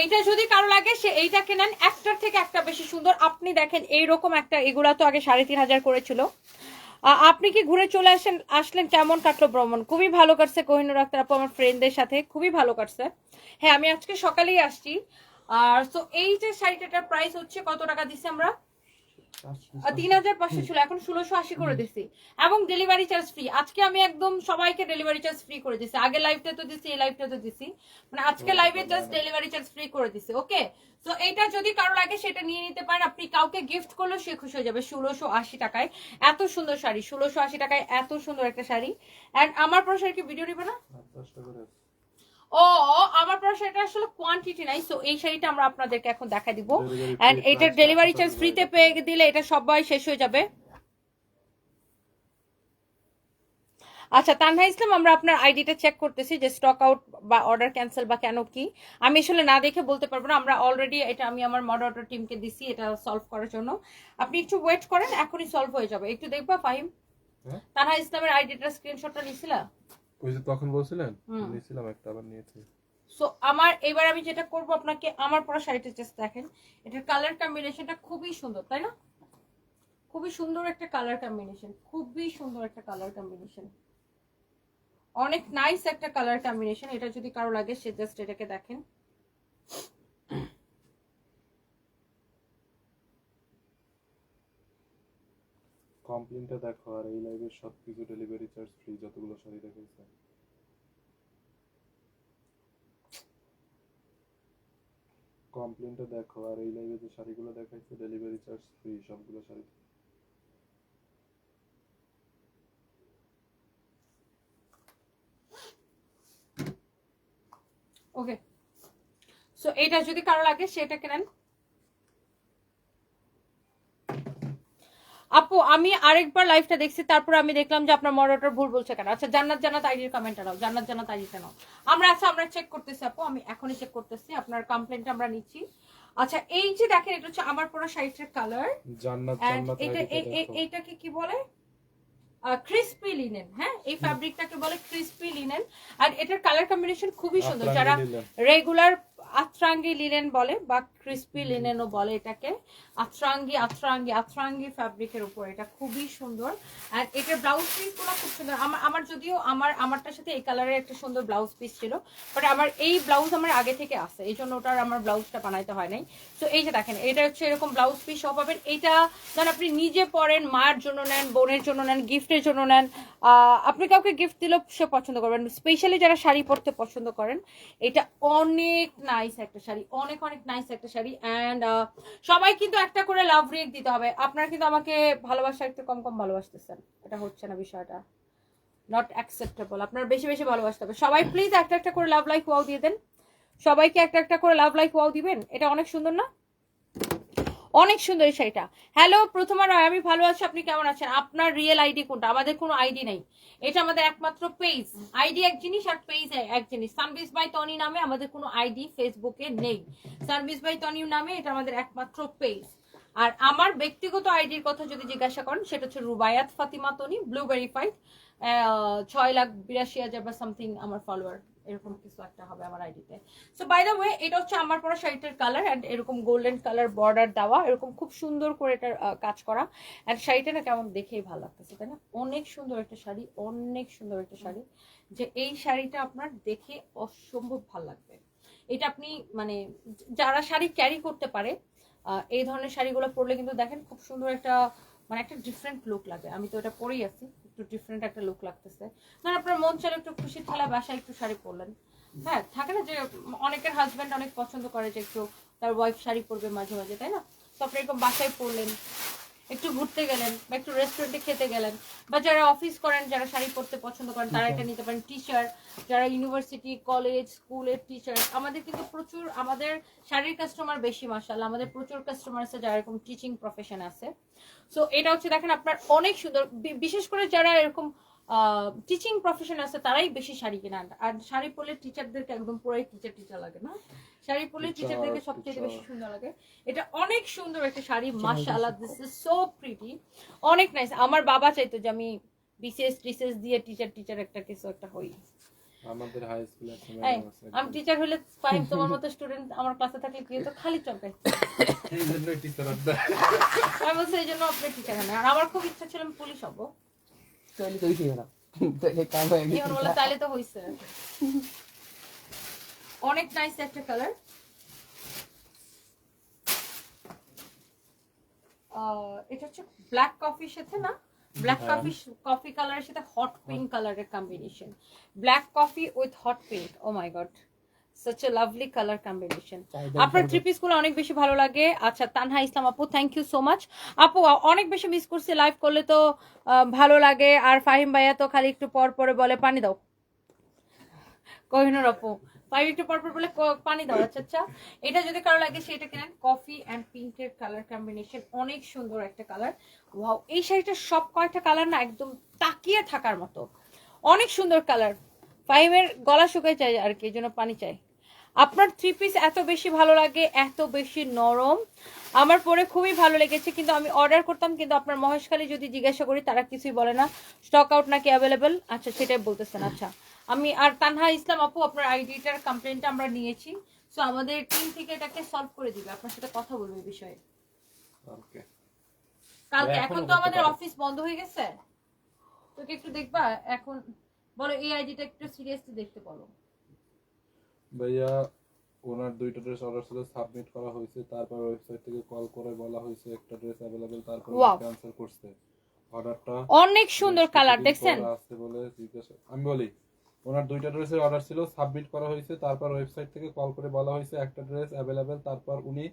এইটা যদি কারো লাগে সে এইটাকে নেন, একটার থেকে একটা বেশি সুন্দর। আপনি দেখেন এইরকম একটা, এগুলা তো আগে 3500 করেছিল। আপনি কি ঘুরে চলে আসলেন? কেমন কাটলো ভ্রমণ? খুবই ভালো কাটছে কোহিনুর আক্তার আপু, আমার ফ্রেন্ডদের সাথে খুবই ভালো কাটছে। হ্যাঁ আমি আজকে সকালেই আসছি। আর তো এই যে শাড়িটার প্রাইস হচ্ছে কত টাকা দিচ্ছি আমরা? 3500 ছিল, এখন 1680 করে দিচ্ছি, এবং ডেলিভারি চার্জ ফ্রি। আজকে আমি একদম সবাইকে ডেলিভারি চার্জ ফ্রি করে দিচ্ছি। আগে লাইভটা তো দিচ্ছি, এই লাইভটা তো দিচ্ছি, মানে আজকে লাইভে জাস্ট ডেলিভারি চার্জ ফ্রি করে দিচ্ছি। ওকে, তো এইটা যদি কারো লাগে সেটা নিয়ে নিতে পারেন। আপনি কাউকে গিফট করলে সে খুশি হয়ে যাবে। 1680 টাকায় এত সুন্দর শাড়ি, 1680 টাকায় এত সুন্দর একটা শাড়ি। এন্ড আমার পর শাড়ি কি ভিডিও নিবে না? ও আমার পর শাড়িটা আসলে কোয়ান্টিটি নাই, সো এই শাড়িটা আমরা আপনাদেরকে এখন দেখা দিব। এন্ড এটা ডেলিভারি চার্জ ফ্রিতে পেয়ে দিলে এটা সবাই শেষ হয়ে যাবে। আচ্ছা তানহা ইসলাম, আমরা আপনার আইডিটা চেক করতেছি যে স্টক আউট বা অর্ডার ক্যান্সেল বা কেন কি, আমি আসলে না দেখে বলতে পারবো না। আমরা অলরেডি এটা আমি আমার মডারেটর টিমকে দিছি এটা সলভ করার জন্য। আপনি একটু ওয়েট করেন, এখনই সলভ হয়ে যাবে। একটু দেখবা ফাহিম, তানহা ইসলামের আইডিটা স্ক্রিনশটটা নিছিলা? ওই যে তখন বলছিলেন নিয়েছিলাম একটা, আবার নিয়েছি। সো এবার আমি যেটা করব, আপনাকে আমার পরা শাড়িটা জাস্ট দেখেন। এটার কালার কম্বিনেশনটা খুবই সুন্দর, তাই না? খুবই সুন্দর একটা কালার কম্বিনেশন, খুবই সুন্দর একটা কালার কম্বিনেশন, অনেক নাইস একটা কালার কম্বিনেশন। এটা যদি কারো লাগে সে জাস্ট এটাকে দেখেন। কমপ্লেনটা দেখো আর এই লাইভের সবকিছু ডেলিভারি চার্জ ফ্রি যতগুলো শাড়ি দেখাইছে। কমপ্লেনটা দেখো আর এই লাইভে যে শাড়িগুলো দেখাইছে ডেলিভারি চার্জ ফ্রি সবগুলো শাড়ি। ওকে, সো এটা যদি কারো লাগে সেটা কেনেন। আপু আমি আরেকবার লাইভটা দেখছি, তারপর আমি দেখলাম যে আপনার মডারেটর ভুল বলছে কেন। আচ্ছা জান্নাত জান্নাত আইডির কমেন্টটা নাও, জান্নাত জান্নাত আইডিটা নাও। আমরা চেক করতেছি আপু, আমি এখনই চেক করতেছি আপনার কমপ্লেন্টটা আমরা নিচ্ছি। আচ্ছা এই যে দেখেন এটা হচ্ছে আমার পুরো শাড়িটার কালার, জান্নাত এন্ড জান্নাত এটা আইডিটা দেখো। এইটাকে কি বলে, ক্রিসপি লিনেন। হ্যাঁ এই ফ্যাব্রিকটাকে বলে ক্রিসপি লিনেন, আর এটার কালার কম্বিনেশন খুবই সুন্দর। যারা রেগুলার আত্রাঙ্গি লিনেন বলে বা ক্রিসপি লিনেনও বলে এটাকে, আত্রাঙ্গি ফ্যাব্রিকের উপর এটা খুবই সুন্দর। আর এটার ব্লাউজ পিস গুলো খুব সুন্দর। আমার যদিও আমারটার সাথে এই কালারের একটা সুন্দর ব্লাউজ পিস ছিল, বাট আমার এই ব্লাউজ আমার আগে থেকে আছে, এই জন্য ওটার আমার ব্লাউজটা বানাইতে হয় নাই। তো এই যে দেখেন এটা হচ্ছে এরকম ব্লাউজ পিস সব পাবেন। এটা যেন আপনি নিজে পরেন, মার জন্য নেন, বোনের জন্য নেন, গিফটের জন্য নেন, আপনি কাউকে গিফট দিলেও সে পছন্দ করবেন। স্পেশালি যারা শাড়ি পরতে পছন্দ করেন, এটা অনেক নাইস একটা শাড়ি, অনেক নাইস একটা শাড়ি। অ্যান্ড সবাই কিন্তু একটা করে লাভ রিয়েক দিতে হবে। আপনারা কিন্তু আমাকে ভালোবাসা একটু কম ভালোবাসতেছেন, এটা হচ্ছে না বিষয়টা, নট অ্যাকসেপ্টেবল। আপনারা বেশি ভালোবাসতে হবে। সবাই প্লিজ একটা করে লাভ লাইক ওয়াও দিয়ে দেন। সবাইকে একটা করে লাভ লাইক ওয়াও দিবেন। এটা অনেক সুন্দর না, অনেক সুন্দর এই শাড়িটা। হ্যালো প্রথমা রায়, আমি ভালো আছি, আপনি কেমন আছেন? আপনার রিয়েল আইডি কোনটা? আমাদের কোনো আইডি নাই, এটা আমাদের একমাত্র পেজ। আইডি এক জিনিস আর পেজ এক জিনিস। সানবিজ বাই তনি নামে আমাদের কোনো আইডি ফেসবুকে নেই। সানবিজ বাই তনি নামে এটা আমাদের একমাত্র পেজ। আর আমার ব্যক্তিগত আইডির কথা যদি জিজ্ঞাসা করেন, সেটা হচ্ছে রুবায়াত ফাতিমা তনি, ব্লু ভেরিফাইড, 6,82,000 বা সামথিং আমার ফলোয়ার, এরকম কিছু একটা হবে আমার আইডিতে। সো বাই দ্য ওয়ে এটা হচ্ছে আমার পরা শাড়িটার কালার, এন্ড এরকম গোল্ডেন কালার বর্ডার দেওয়া, এরকম খুব সুন্দর করে এটার কাজ করা। এন্ড শাড়িটা না কেমন দেখেই ভালো লাগতেছে, তাই না? অনেক সুন্দর একটা শাড়ি, অনেক সুন্দর একটা শাড়ি, যে এই শাড়িটা আপনার দেখে অসম্ভব ভালো লাগবে। এটা আপনি মানে যারা শাড়ি ক্যারি করতে পারে, এই ধরনের শাড়িগুলো পরলে কিন্তু দেখেন খুব সুন্দর একটা মানে একটা ডিফারেন্ট লুক লাগে। আমি তো এটা পরেই আছি, একটু ডিফারেন্ট একটা লুক লাগতেছে। ধর আপনার মন চাইলে একটু খুশির ঠেলা বাসায় একটু শাড়ি পরলেন, হ্যাঁ থাকে না যে অনেকের হাজব্যান্ড অনেক পছন্দ করে যে একটু তার ওয়াইফ শাড়ি পরবে মাঝে মাঝে, তাই না? তো আপনি এরকম বাসায় পরলেন, একটু ঘুরতে গেলেন বা একটু রেস্টুরেন্টে খেতে গেলেন, বা যারা অফিস করেন, যারা শাড়ি পরতে পছন্দ করেন তারা এটা নিতে পারেন। টিচার যারা ইউনিভার্সিটি কলেজ স্কুলের টিচার, আমাদের কিন্তু প্রচুর আমাদের শাড়ির কাস্টমার বেশি, মাশাআল্লাহ আমাদের প্রচুর কাস্টমার আছে যারা এরকম টিচিং প্রফেশন আছে। সো এটা হচ্ছে দেখেন আপনার অনেক সুন্দর, বিশেষ করে যারা এরকম টিচিং প্রফেশন আছে তারাই বেশি শাড়ি কেনেন। আর শাড়ি পরলে টিচারদেরকে একদম পুরাই টিচার লাগে না, শাড়ি পরলে টিচারদেরকে সবচেয়ে বেশি সুন্দর লাগে। এটা অনেক সুন্দর একটা শাড়ি, মাশাআল্লাহ দিস ইজ সো প্রিটি, অনেক নাইস। আমার বাবা চাইতো যে আমি বিসিএস টিসিএস দিয়ে টিচার একটা কিছু একটা হই। আমাদের হাই স্কুলে একটা ম্যাডাম আছে, আমি টিচার হলে ফাইন, তোমার মতো স্টুডেন্ট আমার ক্লাসে থাকলে কি হতো, খালি চলবে। এই জন্যই টিচার হতে। আমি বলছি এই জন্য আপনি টিচার হন। আর আমার খুব ইচ্ছা ছিল আমি পুলিশ হবো। তাহলে তো হইছে না, তাহলে কাম হয়ে গেছে। এখন বলে তাহলে তো হইছে। অনেক নাইস একটা কালার। এটা হচ্ছে ব্ল্যাক কফির সাথে না, ব্ল্যাক কফি কালারের সাথে হট পিঙ্ক কালারের combination. Black coffee with hot pink, oh my god such a lovely color combination. আপনার থ্রি পিস গুলো অনেক বেশি ভালো লাগে। আচ্ছা তানহা ইসলাম আপু, থ্যাংক ইউ সো মাচ আপু, অনেক বেশি মিস করছি, লাইভ করলে তো ভালো লাগে। আর ফাহিম ভাইয়া তো খালি একটু পর পরে বলে পানি দাও, কোহিনুর আপু ফাইভ একটু পর বলে পানি দাও। আচ্ছা আচ্ছা, এটা যদি কারো লাগে সেটা কেনেন। কফি অ্যান্ড পিঙ্কের কালার কম্বিনেশন, অনেক সুন্দর একটা কালার। ওয়াও, এই শাড়িটার সব কয়টা কালার না একদম তাকিয়ে থাকার মতো, অনেক সুন্দর কালার। ফাহিমের গলা শুকাই চাই আর কি, এই জন্য পানি চাই। আপনার থ্রি পিস এত বেশি ভালো লাগে, এত বেশি নরম, আমার পরে খুবই ভালো লেগেছে। কিন্তু আমি অর্ডার করতাম, কিন্তু আপনার মহেশখালী যদি জিজ্ঞাসা করি তারা কিছুই বলে না, স্টক আউট নাকি অ্যাভেলেবেল। আচ্ছা সেটাই বলতেছেন। আচ্ছা আমি আর তানহা ইসলাম আপু আপনার আইডিটার কমপ্লেনটা আমরা নিয়েছি, সো আমাদের টিম থেকে এটাকে সলভ করে দিবে, আপনার সাথে কথা বলবে এই বিষয়ে ওকে কালকে। এখন তো আমাদের অফিস বন্ধ হয়ে গেছে, তোকে একটু দেখবা এখন, বলো এই আইডিটা একটু সিরিয়াসলি দেখতে বলো। ভাইয়া ওনার দুইটা ড্রেস অর্ডার ছিল, সাবমিট করা হয়েছে, তারপর ওয়েবসাইট থেকে কল করে বলা হয়েছে একটা ড্রেস अवेलेबल, তারপর Wow. ক্যান্সেল করছে। অর্ডারটা অনেক সুন্দর কালার দেখছেন। আছে বলে জিজ্ঞাসা আমি বলি ওনার 2টা ড্রেসের অর্ডার ছিল, সাবমিট করা হয়েছে, তারপর ওয়েবসাইট থেকে কল করে বলা হয়েছে একটা ড্রেস অ্যাভেলেবেল, তারপর উনি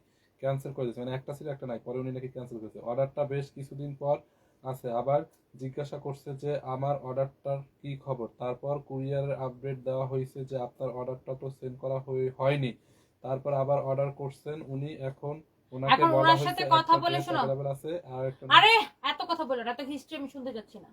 ক্যান্সেল করে দিয়েছে, মানে একটা ছিল একটা নাই, পরে উনি নাকি ক্যান্সেল করেছে। অর্ডারটা বেশ কিছুদিন পর আছে, আবার জিজ্ঞাসা করছে যে আমার অর্ডারটার কি খবর, তারপর কুরিয়ারের আপডেট দেওয়া হয়েছে যে আপনার অর্ডারটা তো সেন্ড করা হয়নি। তারপর আবার অর্ডার করছেন উনি, এখন ওনাকে এখন বলা ওনার হয়েছে সাথে একটা কথা বলে ড্রেস শোনো। অ্যাভেলেবেল আছে আর একটা আরে এত কথা বলো না, এত হিস্ট্রি আমি শুনতে যাচ্ছি না।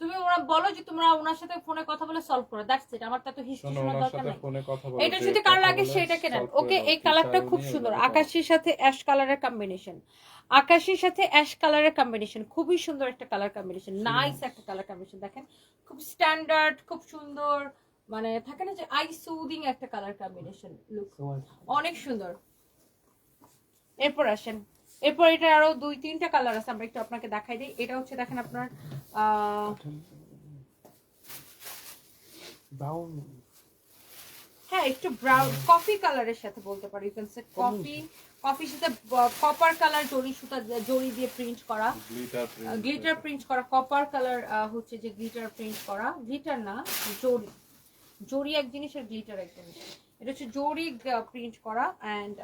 তুমি ওরা বলো যে তোমরা ওনার সাথে ফোনে কথা বলে সলভ করো, দ্যাটস ইট। আমার তো এত হিস্ট্রি শোনো, শোনার ওনার দরকার সাথে নাই। ফোনে কথা বলো, এটা যে যদি কার কথা লাগে বলে সেটা কেনেন। সলভ করে ওকে, দাও, এই কি কালারটা চাই খুব উনি সুন্দর, ওইভাবে করো। আকাশির সাথে অ্যাশ কালারের কম্বিনেশন। আকাশির সাথে অ্যাশ কালারের কম্বিনেশন, খুবই সুন্দর একটা কালার কম্বিনেশন, নাইস একটা কালার কম্বিনেশন। দেখেন খুব স্ট্যান্ডার্ড, খুব সুন্দর, মানে থাকে না যে আই সুদিং একটা কালার কম্বিনেশন লুক, অনেক সুন্দর। এরপর আসেন, এরপর এটা আরো 2-3টা কালার আছে, আমরা একটু আপনাকে দেখাই দিই। এটা হচ্ছে দেখেন আপনার ব্রাউন, হ্যাঁ একটু ব্রাউন কফি কালারের সাথে বলতে পারি, ইউ ক্যান সে কফির সাথে কপার কালার জড়ি দিয়ে প্রিন্ট করা, গ্লিটার প্রিন্ট করা, কপার কালার হচ্ছে যে গ্লিটার প্রিন্ট করা, গ্লিটার না জড়ি, জড়ি এক জিনিস আর গ্লিটার এক জিনিস। এটা হচ্ছে জড়ি প্রিন্ট করা অ্যান্ড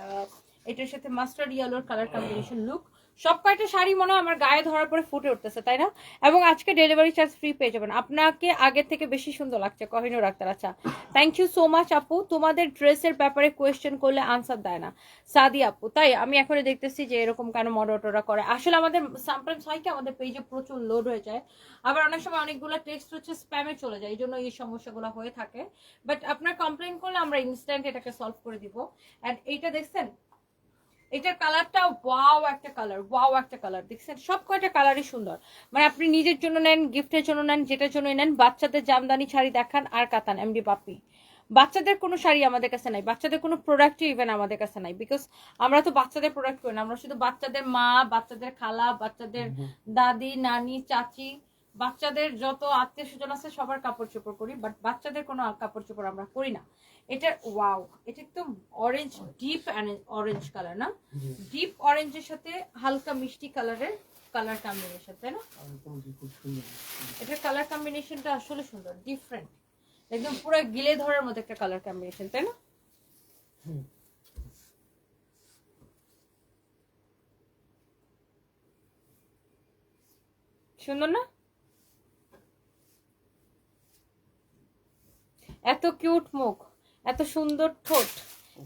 এটার সাথে মাস্টার্ড ইয়েলোর কালার কম্বিনেশন লুক। সব কয়টা শাড়ি মনে হয় আমার গায়ে ধরার পরে ফুটে উঠতেছে, তাই না? এবং আজকে ডেলিভারি চার্জ ফ্রি পেয়ে যাবেন। আপনাকে আগের থেকে বেশি সুন্দর লাগছে কোহিনূর আক্তার। আচ্ছা, থ্যাংক ইউ সো মাচ আপু। তোমাদের ড্রেসের ব্যাপারে কোয়েশ্চেন করলে আনসার দেয় না সাদি আপু, তাই আমি এখন দেখতেছি যে এরকম কেন মডারেটররা করে। আসলে আমাদের সামটাইমস হয় কি, আমাদের পেজে প্রচুর লোড হয়ে যায়, আবার অনেক সময় অনেকগুলো টেক্সট হচ্ছে স্প্যামে চলে যায়, এই জন্য এই সমস্যাগুলো হয়ে থাকে। বাট আপনার কমপ্লেন করলে আমরা ইনস্ট্যান্ট এটাকে সলভ করে দিব। অ্যান্ড এইটা দেখছেন, এটার কালারটা ওয়াও একটা কালার, ওয়াও একটা কালার দেখছেন। সব কয়টা কালারই সুন্দর, মানে আপনি নিজের জন্য নেন, গিফটের জন্য নেন, যেটার জন্য নেন। বাচ্চাদের জামদানি শাড়ি দেখান আর কাতান এমডি বাপি। বাচ্চাদের কোনো শাড়ি আমাদের কাছে নাই, বাচ্চাদের কোনো প্রোডাক্টই ইভেন আমাদের কাছে নাই, বিকজ আমরা তো বাচ্চাদের প্রোডাক্ট করি না, আমরা শুধু বাচ্চাদের মা, বাচ্চাদের খালা, বাচ্চাদের দাদি, নানি, চাচি, বাচ্চাদের যত আত্মীয় স্বজন আছে সবার কাপড় চোপড় করি, বাট বাচ্চাদের কোনো কাপড় চোপড় আমরা করি না। এটা ওয়াও, এটা একদম অরেঞ্জ, ডিপ অরেঞ্জ কালার না, ডিপ অরেঞ্জের সাথে হালকা মিষ্টি কালারের কালার কম্বিনেশন, তাই না? এটার কালার কম্বিনেশনটা আসলে সুন্দর, ডিফারেন্ট, একদম পুরো গিলে ধরার মতো একটা কালার কম্বিনেশন, তাই না? সুন্দর না? এত কিউট মুখ, এত সুন্দর ঠোঁট,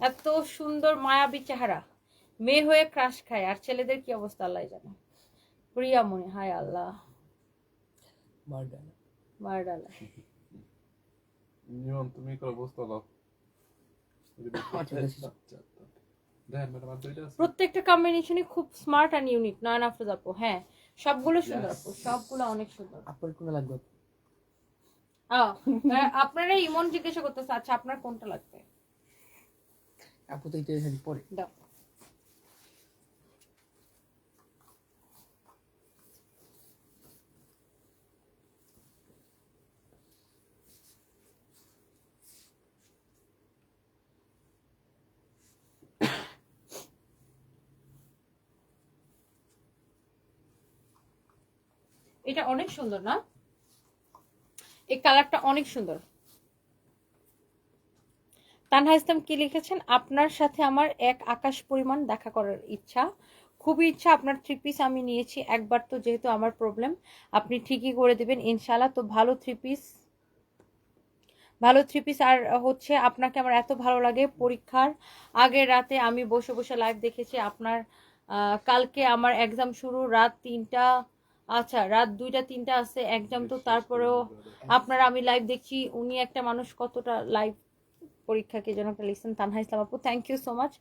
এত সুন্দর মায়াবী চেহারা, মেয়ে হয়ে ক্রাশ খায়, আর ছেলেদের কি অবস্থা আল্লাহ জানে। প্রিয়া মনে, হায় আল্লাহ, মারডালা। নিয়ম তুমি করে বুঝতে দাও। দেখেন ম্যাডাম আর দুইটা আছে। প্রত্যেকটা কম্বিনেশনই খুব স্মার্ট আর ইউনিক। নয়ন আফরোজ আপু, হ্যাঁ সবগুলো সুন্দর আপু, সবগুলো অনেক সুন্দর। আপনার কোনটা লাগবে? আপনারা ইমন জিজ্ঞাসা করতেছে, আচ্ছা আপনার কোনটা লাগবে? আপু তো এটা শাড়ি পরে দাও। এটা অনেক সুন্দর না? এই কালারটা অনেক সুন্দর। তানহা ইসলাম কি লিখেছেন? আপনার সাথে আমার এক আকাশ পরিমাণ দেখা করার ইচ্ছা, খুবই ইচ্ছা। আপনার 3 পিস আমি নিয়েছি একবার, তো যেহেতু আমার প্রবলেম আপনি ঠিকই করে দিবেন ইনশাআল্লাহ। তো ভালো 3 পিস, ভালো 3 পিস। আর হচ্ছে আপনাকে আমার এত ভালো লাগে, পরীক্ষার আগের রাতে আমি বসে বসে লাইভ দেখেছি আপনার। কালকে আমার এক্সাম শুরু রাত 3টা, আচ্ছা রাত 2টা 3টা আছে এক্সাম, তো তারপরেও আপনারা আমি লাইভ দেখছি। উনি একটা মানুষ কতটা লাইভ পরীক্ষাকে যেন একটা লিসেন। তানহা ইসলাম আপু, থ্যাংক ইউ সো মাচ।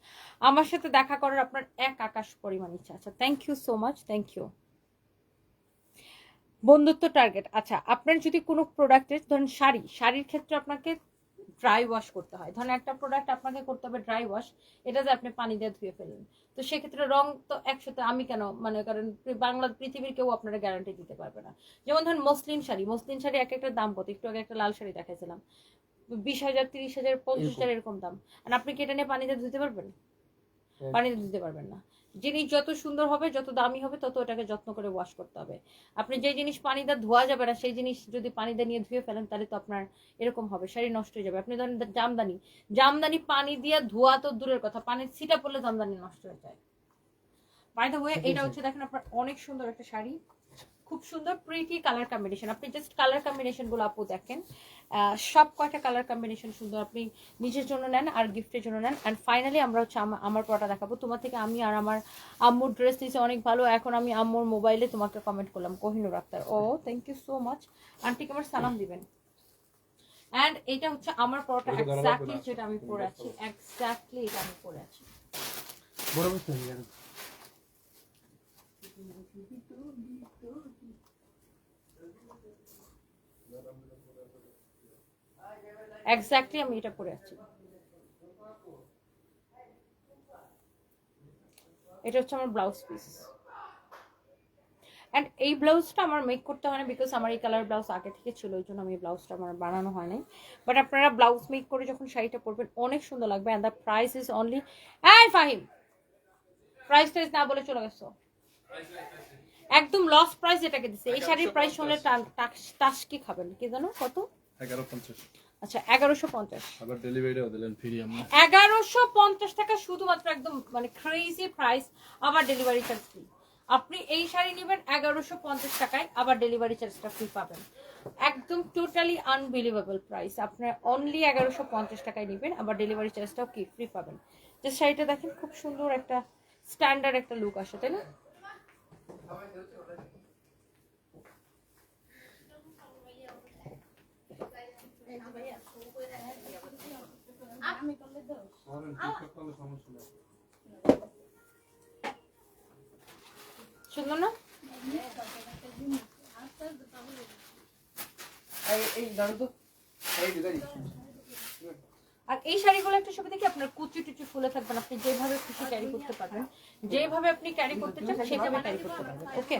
আমার সাথে দেখা করার আপনার এক আকাশ পরিমাণ ইচ্ছা। আচ্ছা thank you so much, thank you. বন্ধুত্ব টার্গেট, আচ্ছা আপনার যদি কোনো প্রোডাক্টের, ধরেন শাড়ির ক্ষেত্রে আপনাকে ড্রাই ওয়াশ করতে হয়, ধরেন একটা প্রোডাক্ট আপনাকে করতে হবে ড্রাই ওয়াশ, এটা যে আপনি পানি দিয়ে ধুয়ে ফেলেন, তো সেক্ষেত্রে রং তো 100তে, আমি কেন মানে, কারণ বাংলা পৃথিবীর কেউ আপনারা গ্যারান্টি দিতে পারবে না। যেমন ধরেন মসলিন শাড়ি এক একটা দাম কত, একটু আগে একটা লাল শাড়ি দেখাইছিলাম 20,000 30,000 50,000 এরকম দাম, আর আপনি কি এটা নিয়ে পানিতে ধুতে পারবেন? পানিতে ধুতে পারবেন না। জিনিস যত সুন্দর হবে, যত দামি হবে, তত ওটাকে যত্ন করে ওয়াশ করতে হবে। আপনি যে জিনিস পানি দিয়ে ধোয়া যাবে না, সেই জিনিস যদি পানি দিয়ে নিয়ে ধুয়ে ফেলেন, তাহলে তো আপনার এরকম হবে, শাড়ি নষ্ট হয়ে যাবে। আপনি ধরেন জামদানি পানি দিয়ে ধোয়া তো দূরের কথা, পানির ছিটা পড়লে জামদানি নষ্ট হয়ে যায়। বাই দ্য ওয়ে, এটা হচ্ছে দেখেন আপনার অনেক সুন্দর একটা শাড়ি, খুব সুন্দর প্রিটি কালার কম্বিনেশন। আপনি জাস্ট কালার কম্বিনেশন গুলো আপু দেখেন, সব কয়টা কালার কম্বিনেশন সুন্দর। আপনি নিজের জন্য নেন আর গিফটের জন্য নেন। অ্যান্ড ফাইনালি আমরা হচ্ছে আমার পড়াটা দেখাবো। তোমার থেকে আমি আর আমার আম্মুর ড্রেস নিয়েছি অনেক ভালো। এখন আমি আম্মুর মোবাইলে তোমাকে কমেন্ট করলাম, কোহিনুর আক্তার। ও থ্যাংক ইউ সো মাচ, আন্টিকে আমার সালাম দিবেন। অ্যান্ড এটা হচ্ছে আমার পড়াটা এক্স্যাক্টলি যেটা আমি পরে আছি, এক্স্যাক্টলি এটা আমি পরে আছি। বড় বুঝতে হবে আর এক্স্যাক্টলি আমি এটা পরে আছি। এটা হচ্ছে আমার ব্লাউজ পিস। অ্যান্ড এই ব্লাউজটা আমার মেক করতে হয় না, বিকজ আমার এই কালার ব্লাউজ আগে থেকে ছিল, ওই জন্য আমি এই ব্লাউজটা আমার বানানো হয় নাই। বাট আপনারা ব্লাউজ মেক করে যখন শাড়িটা পরবেন অনেক সুন্দর লাগবে। And the price is only, এই ফাহিম প্রাইস টাইস না বলে চলে গেছো, একদম লস প্রাইস এটাকে দিছে। এই শাড়ির প্রাইস শুনলে টাস কি খাবেন, কি জানো কত? 1150। আচ্ছা 1150। আবার ডেলিভারিও দিলেন ফ্রি। আমরা 1150 টাকা শুধুমাত্র, একদম মানে ক্রেজি প্রাইস। আবার ডেলিভারি চার্জ ফ্রি। আপনি এই শাড়ি নেবেন 1150 টাকায়, আবার ডেলিভারি চার্জটা ফ্রি পাবেন। একদম টোটালি আনবিলিভেবল প্রাইস। আপনার অনলি 1150 টাকায় নেবেন, আবার ডেলিভারি চার্জটাও কি ফ্রি পাবেন। যে শাড়িটা দেখেন, খুব সুন্দর একটা স্ট্যান্ডার্ড একটা লুক আসে, তাই না? সুন্দর না? এই দাঁড়ো তো, এই দিদারি আর এই শাড়িগুলো একটা সুবিধা কি, আপনার কুচি টুচি ফুলে থাকবেন, আপনি যেভাবে খুশি ক্যারি করতে পারবেন, যেভাবে আপনি ক্যারি করতে চান সেভাবে ক্যারি করতে পারবেন। ওকে,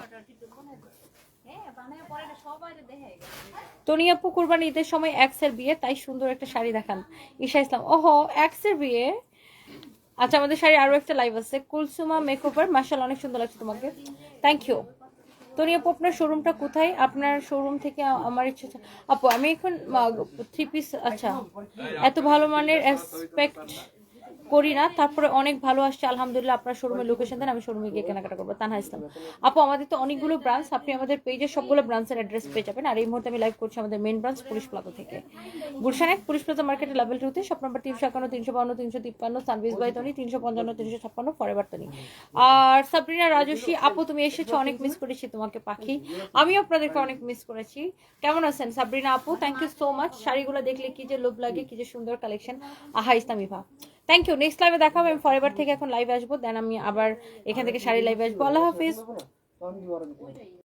তনি আপু কুরবানি ঈদের সময় এক্সের বিয়ে, তাই সুন্দর একটা শাড়ি দেখান। ঈশা ইসলাম, ওহো এক্সের বিয়ে। আচ্ছা, আমাদের শাড়ি আরো একটা লাইভ আছে, কুলসুমা মেকওভার, মাশাআল্লাহ অনেক সুন্দর লাগছে তোমাকে, থ্যাংক ইউ। তনি আপু আপনার শোরুমটা কোথায়? আপনার শোরুম থেকে আমার ইচ্ছা, আপু আমি এখন 3 পিস, আচ্ছা এত ভালো মানের এক্সপেক্ট করি না, তারপরে অনেক ভালো আসছে আলহামদুলিল্লাহ। আপনার শোরুমের লোকেশন দেন, আমি শোরুমে গিয়ে কেনাকাটা করবো। তানহা ইসলাম, আপু আমাদের তো অনেকগুলো ব্রাঞ্চ, আপনি আমাদের পেজে সবগুলো ব্রাঞ্চের অ্যাড্রেস পেয়ে যাবেন। আর এই মুহূর্তে আমি লাইভ করছি আমাদের মেইন ব্রাঞ্চ পুলিশ প্লাজা থেকে, গুলশান 1 পুলিশ প্লাজা মার্কেটের লেভেল 2 তে, shop number 351, 352, 353, সানভিজ by Toni, 355, 356 forever Toni. আর সাবরিনা রাজস্বী আপু তুমি এসেছো, অনেক মিস করেছি তোমাকে পাখি, আমিও আপনাদেরকে অনেক মিস করেছি। কেমন আছেন সাবরিনা আপু? Thank you so much. শাড়িগুলো দেখলে কি যে লোভ লাগে, কি যে সুন্দর কালেকশন। আহা ইসলামী ভা, থ্যাংক ইউ। নেক্সট লাইভে দেখা হবে, আমি ফরএভার থেকে এখন লাইভে আসবো, দেন আমি আবার এখান থেকে শাড়ি লাইভে আসবো। আল্লাহ হাফিজ।